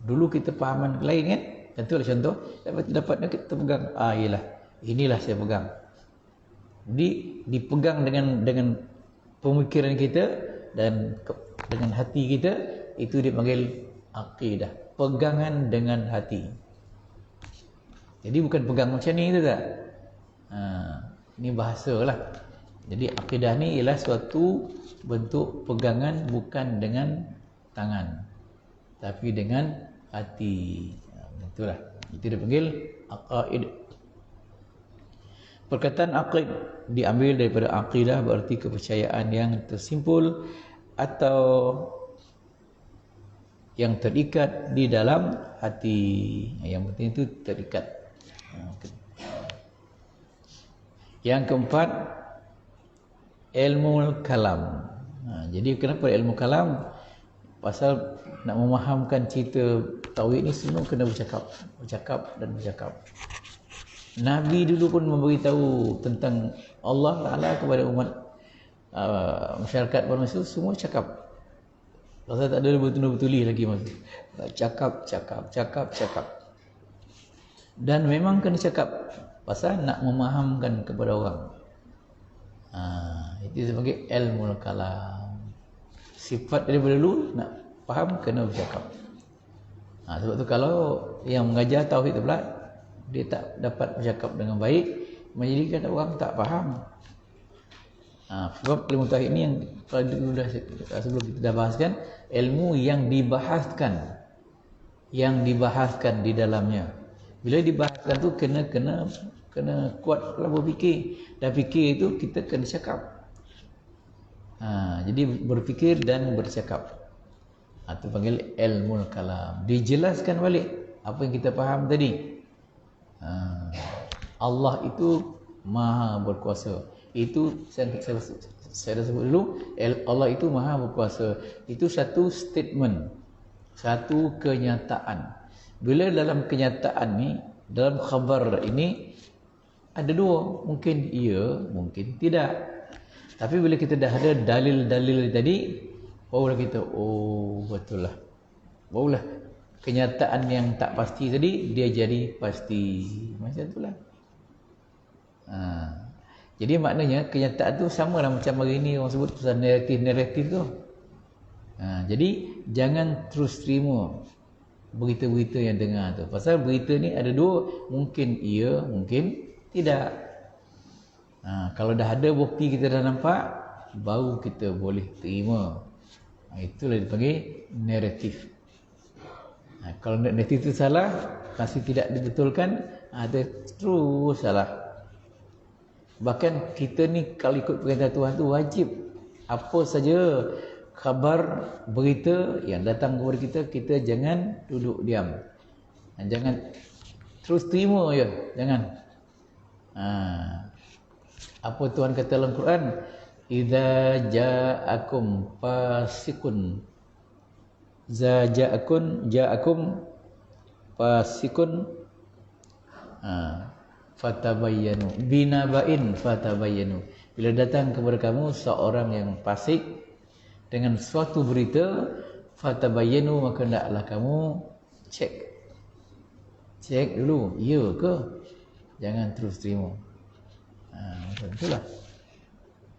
Dulu kita fahaman lain kan? Contohlah contoh, dapatnya kita pegang. Ialah inilah saya pegang. Jadi dipegang dengan pemikiran kita dan dengan hati kita, itu dipanggil akidah. Pegangan dengan hati. Jadi bukan pegang macam ni tu tak? Ini bahasa lah. Jadi akidah ni ialah suatu bentuk pegangan bukan dengan tangan, tapi dengan hati. Itulah. Itu dipanggil aqaid. Perkataan aqid diambil daripada aqidah, berarti kepercayaan yang tersimpul atau yang terikat di dalam hati. Yang penting itu terikat. Yang keempat, ilmu kalam. Jadi kenapa ilmu kalam? Pasal nak memahamkan cerita tauhid ni semua kena bercakap dan bercakap. Nabi dulu pun memberitahu tentang Allah Ta'ala kepada umat masyarakat manusia, semua cakap. Pasal tak ada betul-betul lagi masa. Cakap. Dan memang kena cakap pasal nak memahamkan kepada orang. Itu sebagai ilmu kalam. Sifat daripada dulu nak faham kena bercakap. Sebab tu kalau yang mengajar tauhid tu pula dia tak dapat bercakap dengan baik, menjadikan orang tak faham. Sebab ilmu tauhid ni yang dulu dah sebelum kita dah bahaskan, ilmu yang dibahaskan di dalamnya. Bila dibahaskan tu kena kuat kalau berfikir. Dan fikir itu kita kena cakap. Jadi berfikir dan bercakap. Itu panggil ilmu kalam. Dijelaskan balik apa yang kita faham tadi. Allah itu maha berkuasa. Itu saya dah sebut dulu, Allah itu maha berkuasa. Itu satu statement, satu kenyataan. Bila dalam kenyataan ni, dalam khabar ini ada dua, mungkin iya, mungkin tidak. Tapi bila kita dah ada dalil-dalil tadi, barulah kita, oh betul lah. Barulah kenyataan yang tak pasti tadi, dia jadi pasti. Macam itulah. Jadi maknanya kenyataan tu sama lah macam hari ni orang sebut pasal naratif tu. Jadi jangan terus terima berita-berita yang dengar tu. Pasal berita ni ada dua, mungkin iya, mungkin tidak. Kalau dah ada bukti, kita dah nampak, baru kita boleh terima. Itulah dipanggil naratif. Kalau naratif itu salah, masih tidak dibetulkan, ada terus salah. Bahkan kita ni kalau ikut perintah Tuhan tu wajib apa saja khabar berita yang datang kepada kita, kita jangan duduk diam. Jangan terus terima je, jangan. Apa Tuhan kata dalam Quran? Idza ja'akum fasiqun. Ja'akum fasiqun. Fatabayyanu. Binaba'in fatabayyanu. Bila datang kepada kamu seorang yang fasik dengan suatu berita, fatabayyanu, maka hendaklah kamu cek dulu, ya ke? Jangan terus terima. Macam itulah.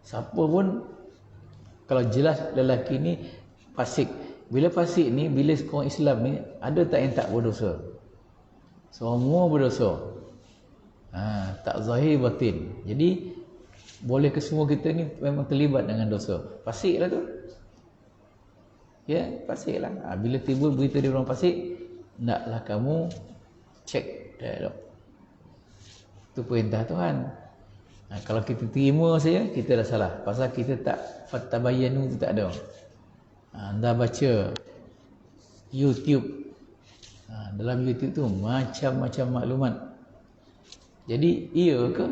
Siapa pun kalau jelas lelaki ni fasik. Bila fasik ni, bila orang Islam ni, ada tak yang tak berdosa? Semua berdosa. Tak zahir batin. Jadi boleh ke semua kita ni memang terlibat dengan dosa. Fasik lah tu. Ya, fasik lah. Bila tiba berita dia orang fasik, naklah kamu cek dialog. Itu perintah Tuhan. Kalau kita terima saja, kita dah salah. Pasal kita tak fatabayyanu tu tak ada. Anda baca YouTube. Dalam YouTube tu macam-macam maklumat. Jadi iya ke?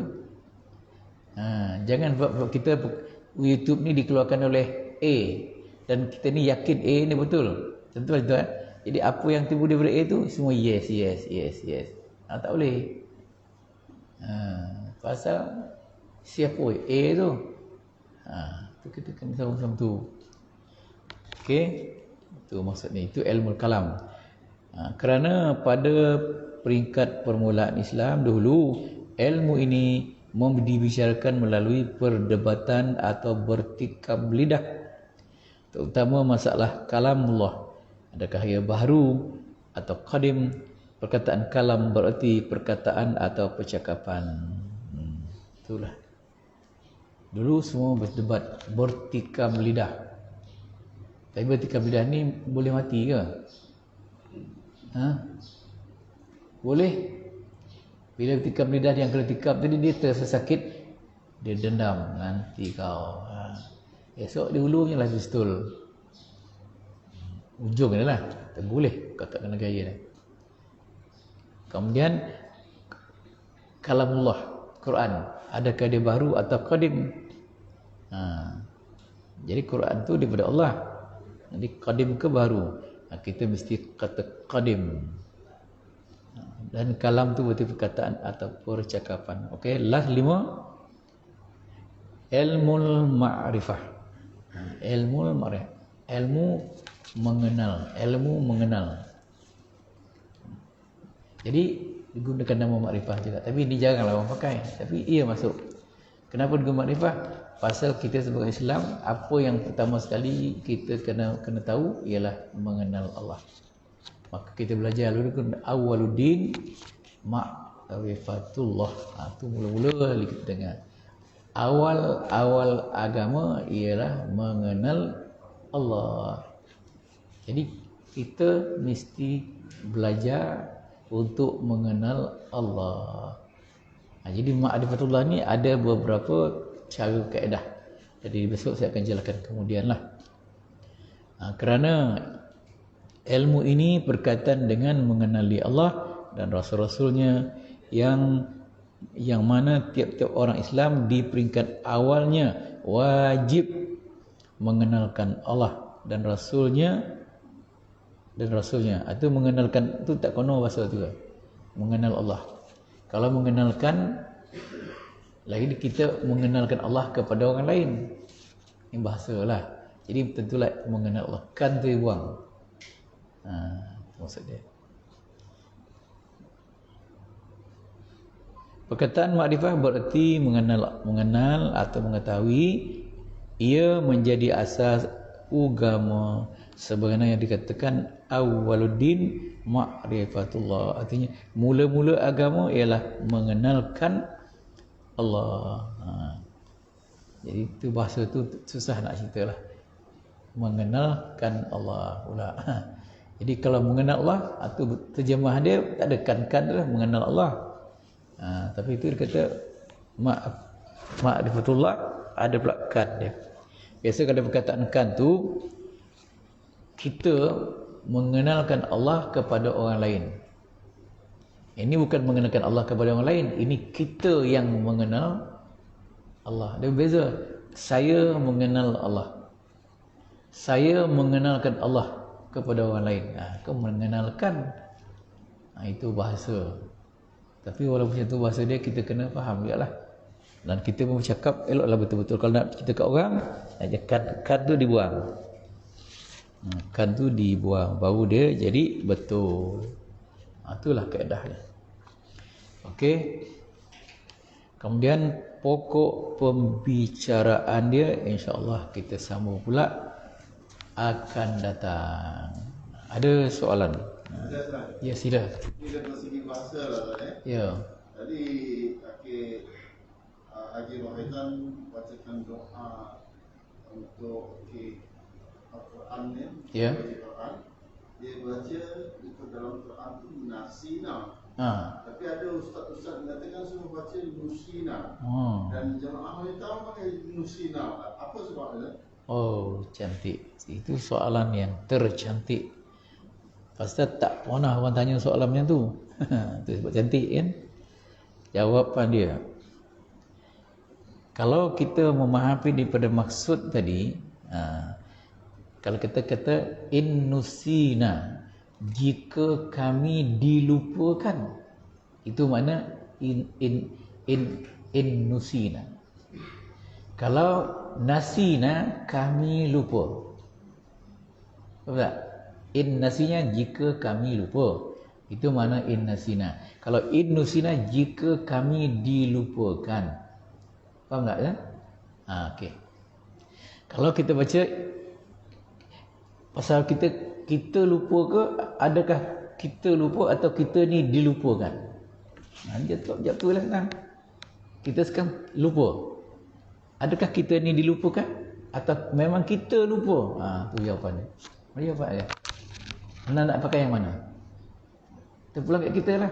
Jangan kita YouTube ni dikeluarkan oleh A dan kita ni yakin A ni betul. Tentu betul. Jadi apa yang timbul daripada A tu semua yes. Tak boleh. Pasal siapa A tu? Tu kita kena sama-sama tu. Okey. Itu maksudnya, itu ilmu kalam. Kerana pada peringkat permulaan Islam dahulu, ilmu ini dibicarakan melalui perdebatan atau bertikam lidah, terutama masalah kalamullah. Adakah ia baharu atau qadim? Perkataan kalam berarti perkataan atau percakapan. Itulah. Dulu semua berdebat, bertikam lidah. Tapi bertikam lidah ni boleh mati ke? Boleh. Bila tikam lidah yang kena tikam tadi, dia terasa sakit, dia dendam, nanti kau. Esok dia ulurnya lah pistol. Ujung ni lah. Tak boleh kau tak kena gaya ni. Kemudian kalamullah, Quran, adakah dia baru atau qadim? Jadi Quran tu daripada Allah. Jadi qadim ke baru? Kita mesti kata qadim. Dan kalam tu berarti perkataan atau percakapan. Okey, last 5. Ilmul ma'rifah. Ilmul ma'rifah. Ilmu mengenal. Jadi digunakan nama makrifah juga. Tapi ini jaranglah orang pakai. Tapi ia masuk. Kenapa digunakan makrifah? Pasal kita sebagai Islam, apa yang pertama sekali kita kena tahu ialah mengenal Allah. Maka kita belajar dulu awwaluddin ma'rifatullah. Itu mula-mula kita dengar. Awal agama ialah mengenal Allah. Jadi kita mesti belajar untuk mengenal Allah. Jadi ma'rifatullah ni ada beberapa cara kaedah. Jadi besok saya akan jelaskan kemudianlah. Kerana ilmu ini berkaitan dengan mengenali Allah dan Rasul-Rasulnya yang mana tiap-tiap orang Islam di peringkat awalnya wajib mengenalkan Allah dan Rasulnya. Itu mengenalkan itu tak kono bahasa tu. Mengenal Allah. Kalau mengenalkan lagi kita mengenalkan Allah kepada orang lain. Ini bahasa lah. Jadi tentulah mengenal Allah. Kan tu buang. Maksud dia. Perkataan makrifah berarti mengenal atau mengetahui. Ia menjadi asas agama. Sebagaimana yang dikatakan awwaluddin ma'rifatullah. Artinya mula-mula agama ialah mengenalkan Allah. Jadi itu bahasa tu susah nak cerita lah. Mengenalkan Allah pula. Jadi kalau mengenal Allah, itu terjemah dia tak ada kan lah mengenal Allah. Tapi itu dia kata ma'rifatullah, ada pula kan dia. Biasa kalau perkataan kan tu, kita mengenalkan Allah kepada orang lain. Ini bukan mengenalkan Allah kepada orang lain, ini kita yang mengenal Allah. Dia berbeza. Saya mengenal Allah, saya mengenalkan Allah kepada orang lain. Kau mengenalkan, itu bahasa. Tapi walaupun itu bahasa dia, kita kena faham juga lah. Dan kita pun bercakap eloklah betul-betul. Kalau nak cerita kat orang, kan tu dibuang. Kan tu dibuang, baru dia jadi betul. Itulah kaedahnya. Okey. Kemudian pokok pembicaraan dia, insya-Allah kita sambung pula akan datang. Ada soalan? Ya, sila. Ini dari segi bahasa lah, Ya. Tadi Haji Rohaidan bacakan doa untuk Al-Quran ni. Ya. Quran. Dia baca itu dalam Quran tu nasina. Tapi ada ustaz-ustaz mengatakan semua baca nusina. Dan jemaah wanita pakai nusina. Apa sebabnya? Oh, cantik. Itu soalan yang tercantik. Pasal tak pernah orang tanya soalan macam tu. Itu sebab cantik kan? Jawapan dia. Kalau kita memahami daripada maksud tadi, kalau kita kata innusina, jika kami dilupakan, itu makna innusina. Kalau nasina, kami lupa. Betul tak? Innasinya jika kami lupa, itu makna innasina. Kalau innusina, jika kami dilupakan. Faham tak ya? Okey. Kalau kita baca pasal kita lupa ke, adakah kita lupa atau kita ni dilupakan? Jatuh lah senang. Kita sekarang lupa. Adakah kita ni dilupakan atau memang kita lupa? Tu jawapan dia. Mari jawab dia. Anda nak pakai yang mana? Terpulang kat kita lah.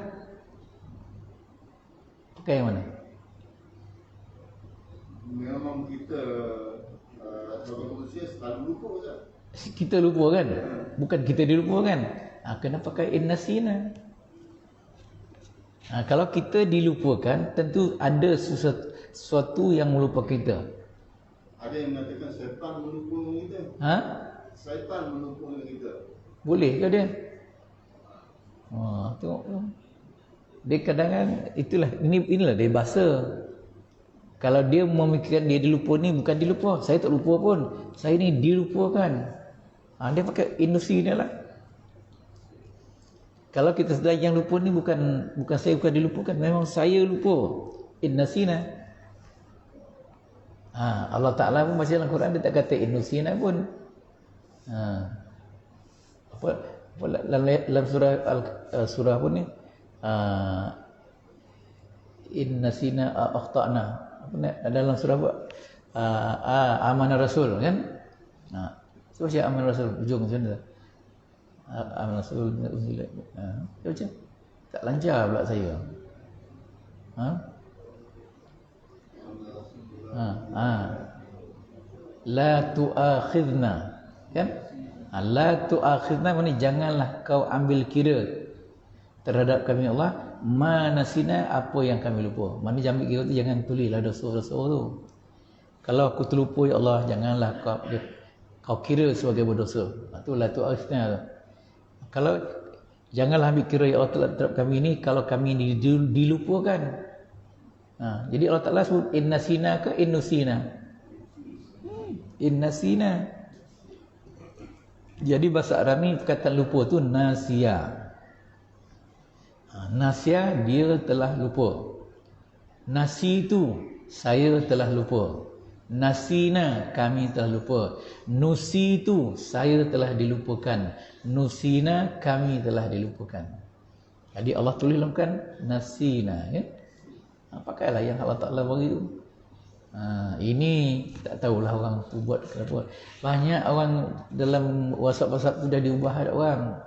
Pakai yang mana? Memang kita sebagai manusia selalu lupa kan? Kita lupa kan? Bukan kita dilupakan. Kena pakai innasina. Kalau kita dilupakan, tentu ada sesuatu yang melupa kita. Ada yang mengatakan syaitan melupa kita. Syaitan melupa kita. Boleh ke dia? Tengok. Dia kadang-kadang itulah, inilah dia bahasa. Kalau dia memikirkan dia dilupa ni, bukan dilupa. Saya tak lupa pun. Saya ni dilupakan. Dia pakai indusi ni lah. Kalau kita sedar yang lupa ni bukan saya bukan dilupakan, memang saya lupa. Innasina. Allah Ta'ala pun baca dalam Quran, dia tak kata innusina pun. Dalam surah pun ni, innasina akhtana. Dalam surah apa? Amanah Rasul kan? So baca Amanah Rasul ujung macam mana? Amanah Rasul baca. Tak lancar pula saya. La tu'akhidna kan? La tu'akhidna maknanya janganlah kau ambil kira terhadap kami Allah manasina, apa yang kami lupa. Maknanya jangan ambil kira tu, jangan tulislah dosa-dosa tu. Kalau aku terlupa ya Allah, janganlah kau kira sebagai berdosa. Itu la tu'akhidna tu. Kalau janganlah ambil kira ya Allah terhadap kami ni kalau kami ni dilupakan. Jadi Allah Ta'ala sebut innasina ke innusina? In nasina. Jadi bahasa Arab ni perkataan lupa tu nasiya. Nasiya, dia telah lupa. Nasi tu, saya telah lupa. Nasina, kami telah lupa. Nusi tu, saya telah dilupakan. Nusina, kami telah dilupakan. Jadi Allah tulis dalam kan nasina, ya? Pakailah yang Allah Ta'ala bagi tu. Ini tak tahulah orang tu buat kenapa. Banyak orang dalam WhatsApp tu dah diubah ada orang.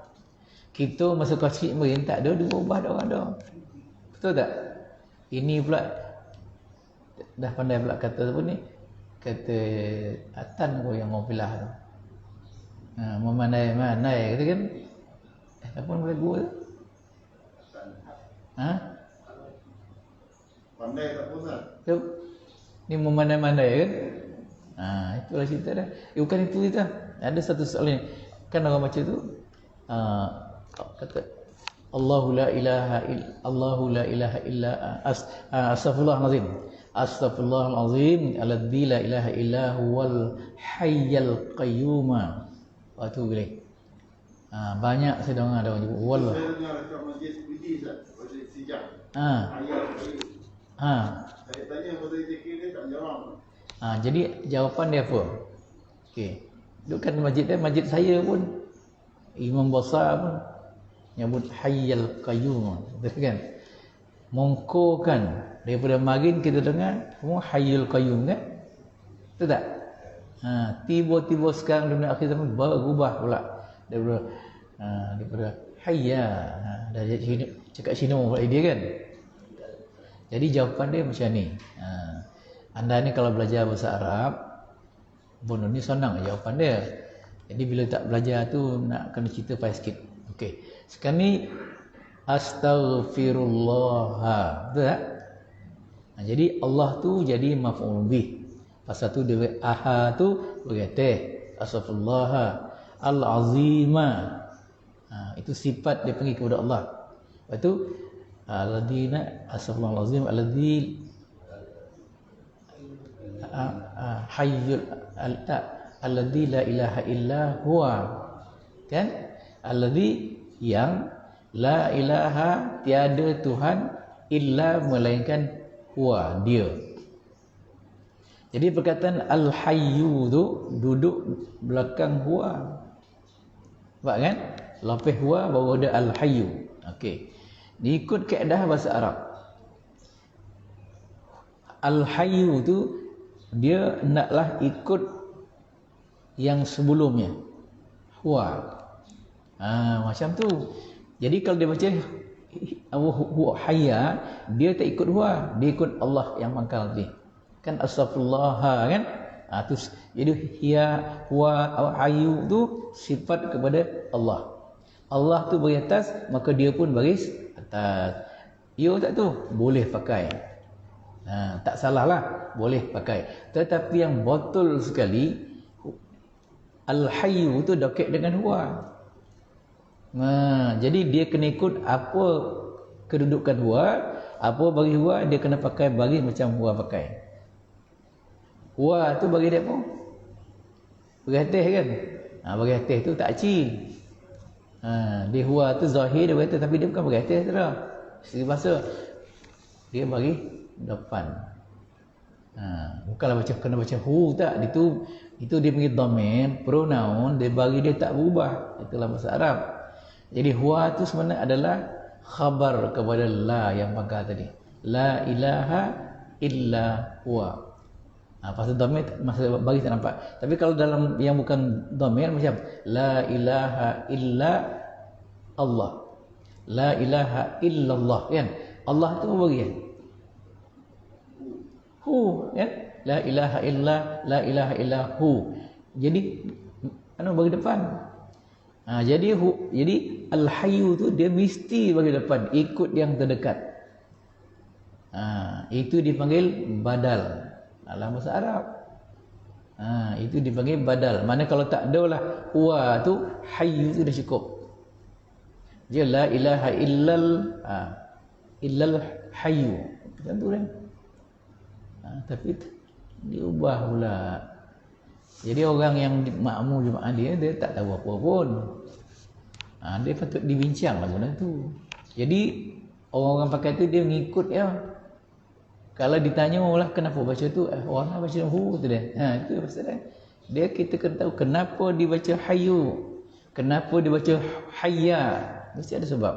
Kita masa kecil mungkin tak ada diubah ada orang dah. Betul tak? Ini pula dah pandai pula kata apa ni? Kata Atan pun yang ngopilah tu. Memandai-mandai kata kan. Apa nama lagu tu? Pandai tak pusat. Tu. Ni memandai-mandai kan. Itulah cerita dah. Bukan itu kita. Ada satu soalan ni. Kan orang baca tu kata Allahu la ilaha illa astaghfirullahalazim. Astaghfirullahalazim alladzi la ilaha illa huwal hayyul qayyum. Waktu boleh. Banyak saya dengar ada orang sebut wal. Saya dengar dekat majlis Budi Ustaz, majlis Sijak. Saya tanya pada zikir dia tak jawab. Jadi jawapan dia apa? Okey. Dudukkan masjid dia, masjid saya pun imam besar pun nyebut hayyul qayyum. Betul kan? Mongkokan daripada marin kita dengar semua hayyul qayyum kan? Betul tak? Tiba-tiba sekarang dunia akhir zaman berubah pula daripada hayya. Dah jadi cakap Cina pula dia kan? Jadi jawapan dia macam ni. Anda ni kalau belajar bahasa Arab, bono ni senang jawapan dia. Jadi bila tak belajar tu nak kena cerita payah sikit. Okey. Sekarang ni astaghfirullah. Betul tak? Jadi Allah tu jadi maf'ul bih. Pasal tu dia aha tu berkata astaghfirullah al-azima. Itu sifat dia panggil kepada Allah. Lepas tu alladina astaghfirullahalazim alladzi hayyul alladzi la ilaha illa huwa. Kan? Alladzi yang la ilaha tiada Tuhan illa melainkan huwa, dia. Jadi perkataan al-hayyu tu duduk belakang huwa. Nampak kan? Lepas huwa baru ada al-hayyu. Okey. Diikut kaedah bahasa Arab. Al-hayyu tu dia naklah ikut yang sebelumnya. Huwa. Macam tu. Jadi kalau dia baca huwa hayya, dia tak ikut huwa, dia ikut Allah yang mangkal tadi. Kan astaghfirullah kan? Jadi hiya huwa hayyu tu sifat kepada Allah. Allah tu bagi atas, maka dia pun baris atas. Ya tak tu? Boleh pakai. Tak salah lah, boleh pakai. Tetapi yang betul sekali, al-hayyu tu dekat dengan huwa. Jadi dia kena ikut apa kedudukan huwa, apa bagi huwa, dia kena pakai bagi macam huwa pakai. Huwa tu bagi dia apa? Bagi atas kan? Bagi atas tu tak ci. Dia huwa tu zahir dia bagi atas, tapi dia bukan bagi atas tu dah. Segi bahasa dia bagi depan. Bukanlah baca kena baca hu tak. Itu dia panggil dhamir, pronoun, dia bagi dia tak berubah. Itulah bahasa Arab. Jadi huwa tu sebenarnya adalah khabar kepada la yang pangkal tadi. La ilaha illa huwa. Pasal dhamir masa bagi tak nampak. Tapi kalau dalam yang bukan dhamir macam la ilaha illa Allah. La ilaha illallah kan. Allah tu bagi kan. Hu kan. La ilaha illa hu. Jadi bagi depan. Jadi al-hayyu tu dia mesti bagi depan, ikut yang terdekat. Itu dipanggil badal dalam bahasa Arab. Itu dipanggil badal. Mana kalau tak ada lah huwa tu, hayyu tu dah cukup. Dia la ilaha illal hayyu. Macam tu kan. Tapi diubah pula. Jadi orang yang makmum jemaah dia tak tahu apa pun. Dia patut dibincang lah benda tu. Jadi orang-orang pakai tu dia mengikut ya. Kalau ditanya lah kenapa baca tu, orang baca tu dia. Itu pasal dia kita kena tahu kenapa dibaca hayyu, kenapa dibaca hayya. Mesti ada sebab.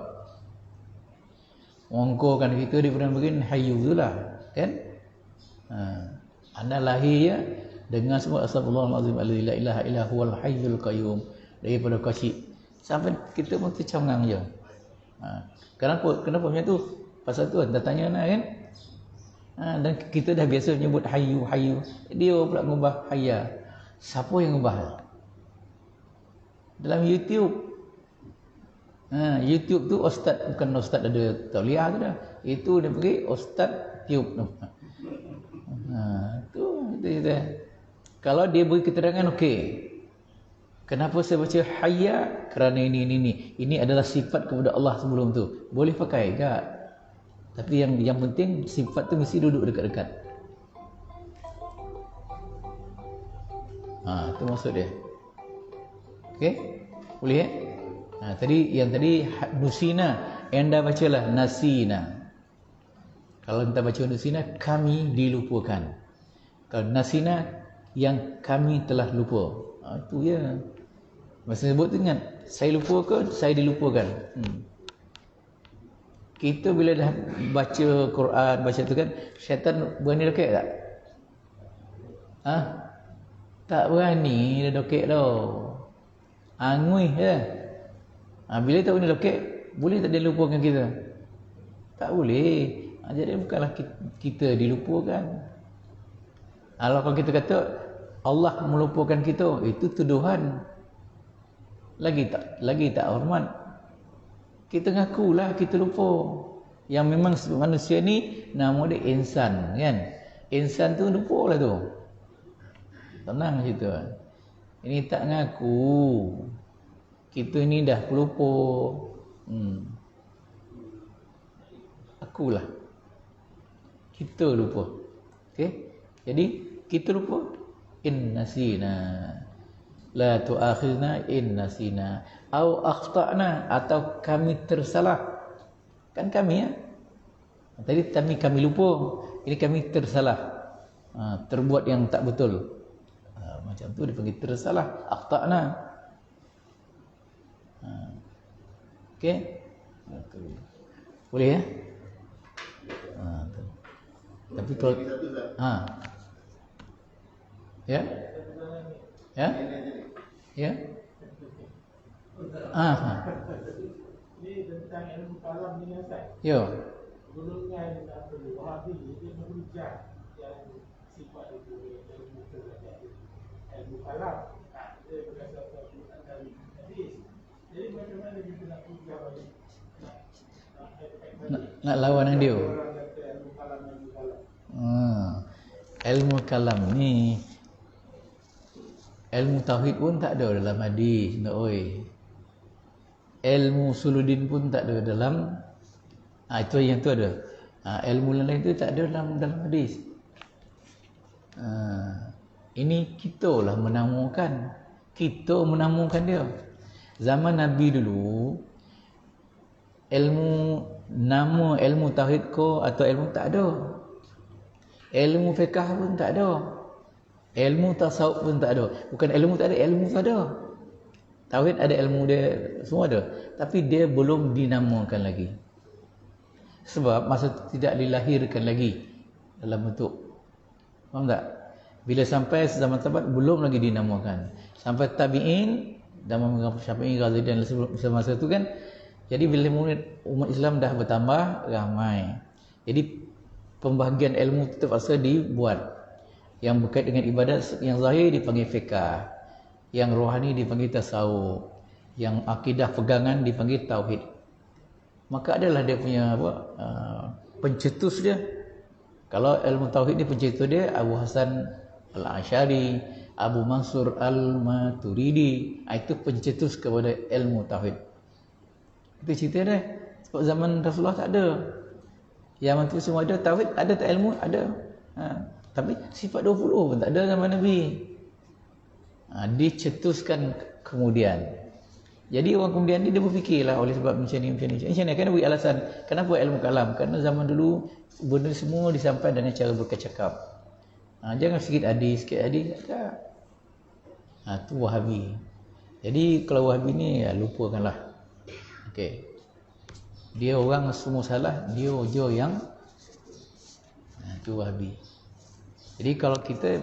Mongko kan kita dia pernah begini hayyu itulah, kan? Anda lahir ya dengan semua astagfirullahalazim la ilaha illa huwal hayyul qayyum daripada kecil sampai kita pun tercengang je. Kenapa macam tu? Pasal tu anda tanya nak kan? Dan kita dah biasa menyebut hayyu. Dia pula ngubah hayya. Siapa yang ngubah? Dalam YouTube. YouTube tu ustaz, bukan ustaz ada tauliah tu dah. Itu dia pergi ustaz tube tu. Tu dia. Kalau dia beri keterangan okey. Kenapa saya baca hayya? Kerana ini. Ini adalah sifat kepada Allah sebelum tu. Boleh pakai enggak? Tapi yang penting sifat tu mesti duduk dekat-dekat. Itu maksud dia. Okey? Boleh ya? Tadi nusina, anda bacalah nasina. Kalau kita baca nusina, kami dilupakan. Kalau nasina, yang kami telah lupa. Itu ya. Masa sebut tu ingat, saya lupa ke, saya dilupakan. Kita bila dah baca Quran, baca tu kan, syaitan berani dokek tak? Tak berani dah dokek tau. Angui je. Bila tak berani dokek, boleh tak dia lupakan kita? Tak boleh. Jadi bukanlah kita dilupakan. Kalau kita kata Allah melupakan kita, itu tuduhan. Lagi tak hormat. Kita ngakulah kita lupa. Yang memang manusia ni nama dia insan, kan? Insan tu lupa lah tu. Tenang situ. Ini tak ngaku. Kita ni dah pelupa. Akulah. Kita lupa. Okey? Jadi kita lupa. In nasina. La tu'akhidna in nasina. Au akhta'na, atau kami tersalah. Kan kami ya. Tadi kami lupa. Ini kami tersalah. Terbuat yang tak betul. Macam tu dipanggil tersalah. Akhta'na. Okey? Boleh ya? Tapi kalau ya? Ya? Ya? Ini tentang ilmu kalam ni Ustaz. Ya. Golongan Wahabi dia menghujat yang sifat itu ilmu kalam. Dia berdasarkan Quran dan hadis. Jadi macam mana kita nak hujah balik? Nak lawan dengan dia. Ilmu kalam ni, ilmu tauhid pun tak ada dalam hadis, ilmu suludin pun tak ada dalam itu yang tu ada. Ilmu lain tu tak ada dalam hadis. Ini kita lah menamakan. Kita menamakan dia. Zaman Nabi dulu, ilmu tauhid ko atau ilmu tak ada. Ilmu fiqh pun tak ada. Ilmu tasawuf pun tak ada. Bukan ilmu tak ada, ilmu tak ada. Tauhid ada, ilmu dia semua ada. Tapi dia belum dinamakan lagi. Sebab masa tidak dilahirkan lagi dalam bentuk. Faham tak? Bila sampai zaman sahabat belum lagi dinamakan. Sampai tabi'in, zaman Syafi'i, Ghazali dan semasa itu kan. Jadi bila umat Islam dah bertambah ramai. Jadi pembahagian ilmu itu terpaksa dibuat. Yang berkait dengan ibadat yang zahir dipanggil fiqh, yang rohani dipanggil tasawuf, yang akidah pegangan dipanggil tauhid. Maka adalah dia punya pencetus dia. Kalau ilmu tauhid ni pencetus dia Abu Hasan Al-Asy'ari, Abu Mansur Al-Maturidi. Itu pencetus kepada ilmu tauhid. Itu cerita dia. Sebab zaman Rasulullah tak ada. Zaman tu semua ada tauhid, ada tak ilmu? Ada. Tapi sifat 20 pun tak ada zaman Nabi. Dicetuskan kemudian. Jadi orang kemudian dia berfikirlah oleh sebab macam ni. Macam ni kan beri alasan. Kenapa ilmu kalam? Kerana zaman dulu benda semua disampaikan dengan cara bercakap. Jangan sikit hadis. Tak. Tu Wahabi. Jadi kalau Wahabi ni lupakanlah. Okey. Dia orang semua salah, dia yang tu Wahabi. Jadi kalau kita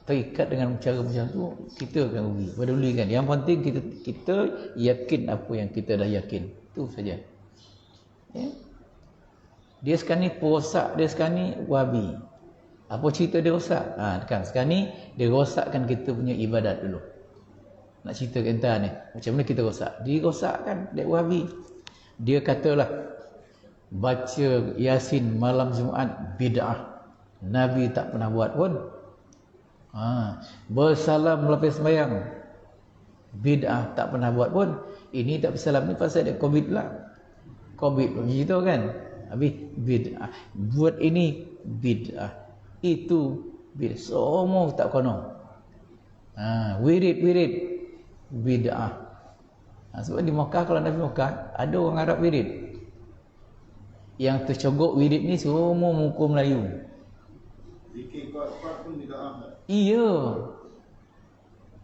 terikat dengan cara macam tu, kita akan rugi. Pedulikan. Yang penting kita yakin apa yang kita dah yakin. Itu saja. Ya? Dia sekarang ni perosak, dia sekarang ni Wahabi. Apa cerita dia rosak? Kan sekarang ni dia rosakkan kita punya ibadat dulu. Nak cerita entah ni, macam mana kita rosak? Dia rosakkan dia Wahabi. Dia katalah baca Yasin malam Jumaat bid'ah. Nabi tak pernah buat pun. Bersalam lepas sembahyang bid'ah, tak pernah buat pun. Ini tak bersalam ni pasal ada Covid lah. Covid begitu kan. Habis bid'ah. Buat ini bid'ah. Itu bid'ah. Semua tak kono. Wirid bid'ah. Sebab di Mekah, kalau Nabi Mekah ada orang Arab wirid. Yang tercogok wirid ni semua muka Melayu. Zikir kuat-kuat pun bid'ah. Iya.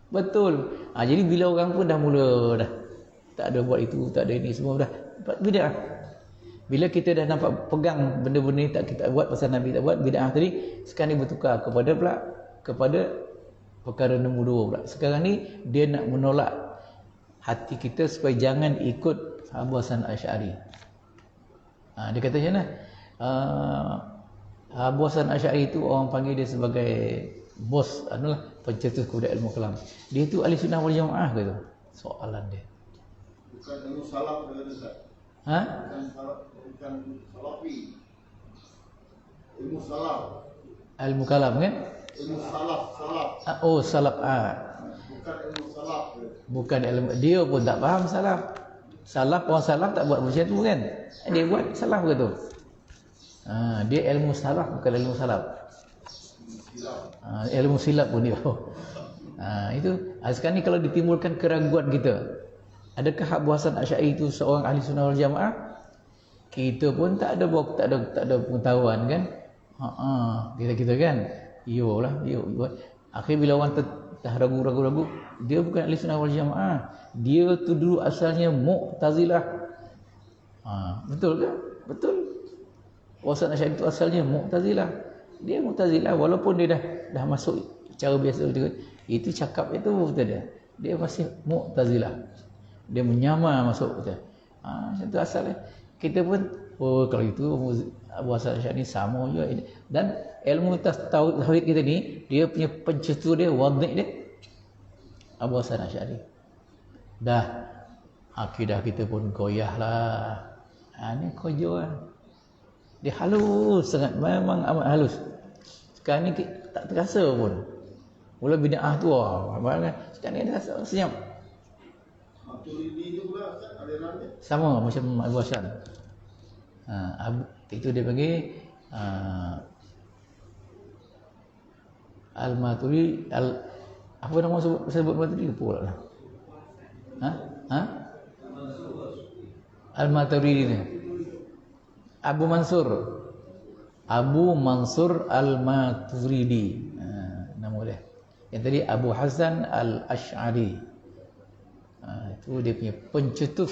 Betul. Jadi bila orang pun dah mula dah tak ada buat itu, tak ada ini, semua dah bid'ah. Bila kita dah nampak pegang benda-benda ni tak kita buat pasal Nabi tak buat, bid'ah tadi sekarang ni bertukar kepada perkara nombor 2 pula. Sekarang ni dia nak menolak hati kita supaya jangan ikut Abu Hasan Asy'ari. Dia kata macam mana? Abu Hasan Asy'ari itu orang panggil dia sebagai bos, pencetus kepada ilmu kalam. Dia tu ahli sunnah wal jamaah ke tu? Soalan dia. Bukan ilmu salaf dia kata Ustaz. Bukan salafi. Ilmu salaf. Ilmu kalam kan? Ilmu salaf. Salaf. Bukan ilmu salaf dia. Bukan ilmu, dia pun tak faham salaf. Orang salaf tak buat macam tu kan? Dia buat salaf ke tu? Dia ilmu salaf, bukan ilmu salaf. Ilmu silap pun dia. Itu sekarang ni kalau ditimbulkan keraguan kita, adakah Abu Hasan Asy'ari itu seorang ahli sunnah wal jamaah? Kita pun tak ada pengetahuan kan? Kita kan? Yo. Akhir bila orang dah ragu-ragu, dia bukan ahli sunnah wal jamaah. Dia tu dulu asalnya Mu'tazilah. Betul ke? Betul. Hasan Asy'ari itu asalnya Mu'tazilah. Dia Mu'tazilah walaupun dia dah masuk cara biasa itu cakap itu betul dia masih Mu'tazilah. Dia menyamar masuk betul. Itu asalnya. Kita pun kalau itu Abu Hasan Asy'ari ni sama juga. Dan ilmu tauhid kita ni, dia punya pencetus dia, wadih dia Abu Hasan Asy'ari. Dah akidah kita pun goyah lah. Ni kojo lah. Dia halus sangat, memang amat halus. Sekarang ni tak terasa pun. Mula bid'ah tu sekarang ni dah senyap. Maturidi tu pula Ustaz, alirannya Sama macam Abu Hasan. Itu dia panggil Al-Maturidi, apa nama sebut Maturidi lupa lah. Al-Maturidi ni Abu Mansur Al-Maturidi, nama dia. Yang tadi Abu Hasan Al-Asy'ari. Itu dia punya pencetus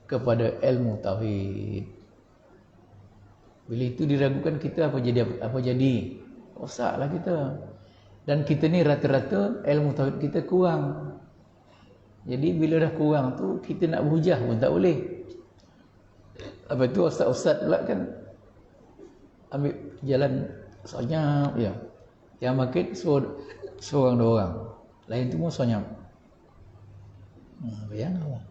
kepada ilmu tauhid. Bila itu diragukan, kita apa jadi? Rosaklah kita. Dan kita ni rata-rata ilmu tauhid kita kurang. Jadi bila dah kurang tu, kita nak berhujah pun tak boleh. Apa tu ustaz-ustaz pula kan ambil jalan senyap ya. Yang makin seorang dua orang. Lain tu semua senyap. Bayanglah.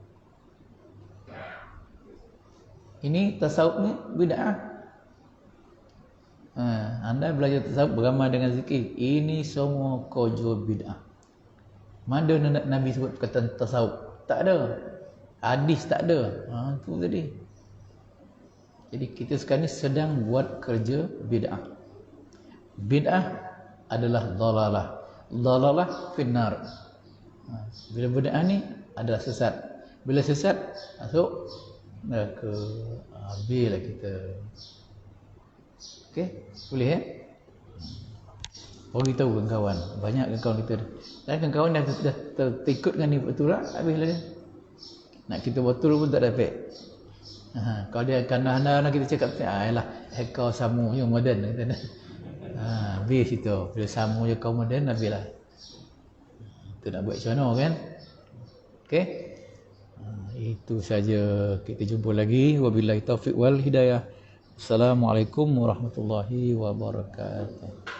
Ini tasawuf ni bid'ah. Anda belajar tasawuf beramal dengan zikir, ini semua kojo bid'ah. Mana Nabi sebut kata tasawuf? Tak ada. Hadis tak ada. Tu tadi. Jadi kita sekarang ni sedang buat kerja bid'ah. Bid'ah adalah dalalah. Dalalah finnar. Bila bid'ah ni adalah sesat. Bila sesat masuk neraka. Habislah kita. Okey, boleh ya? Bagi tahu kawan-kawan, banyak kawan kita. Dan kawan-kawan dah terikut dengan ni betul lah, habislah dia. Nak kita betul pun tak dapat. Kalau dia kanan-kanan kita cakap, yalah, kau samu je moden kata. Habis itu. Bila samu je kau moden, habislah. Kita nak buat macam mana kan? Okey? Itu saja. Kita jumpa lagi. Wabillahi taufiq wal hidayah. Assalamualaikum warahmatullahi wabarakatuh.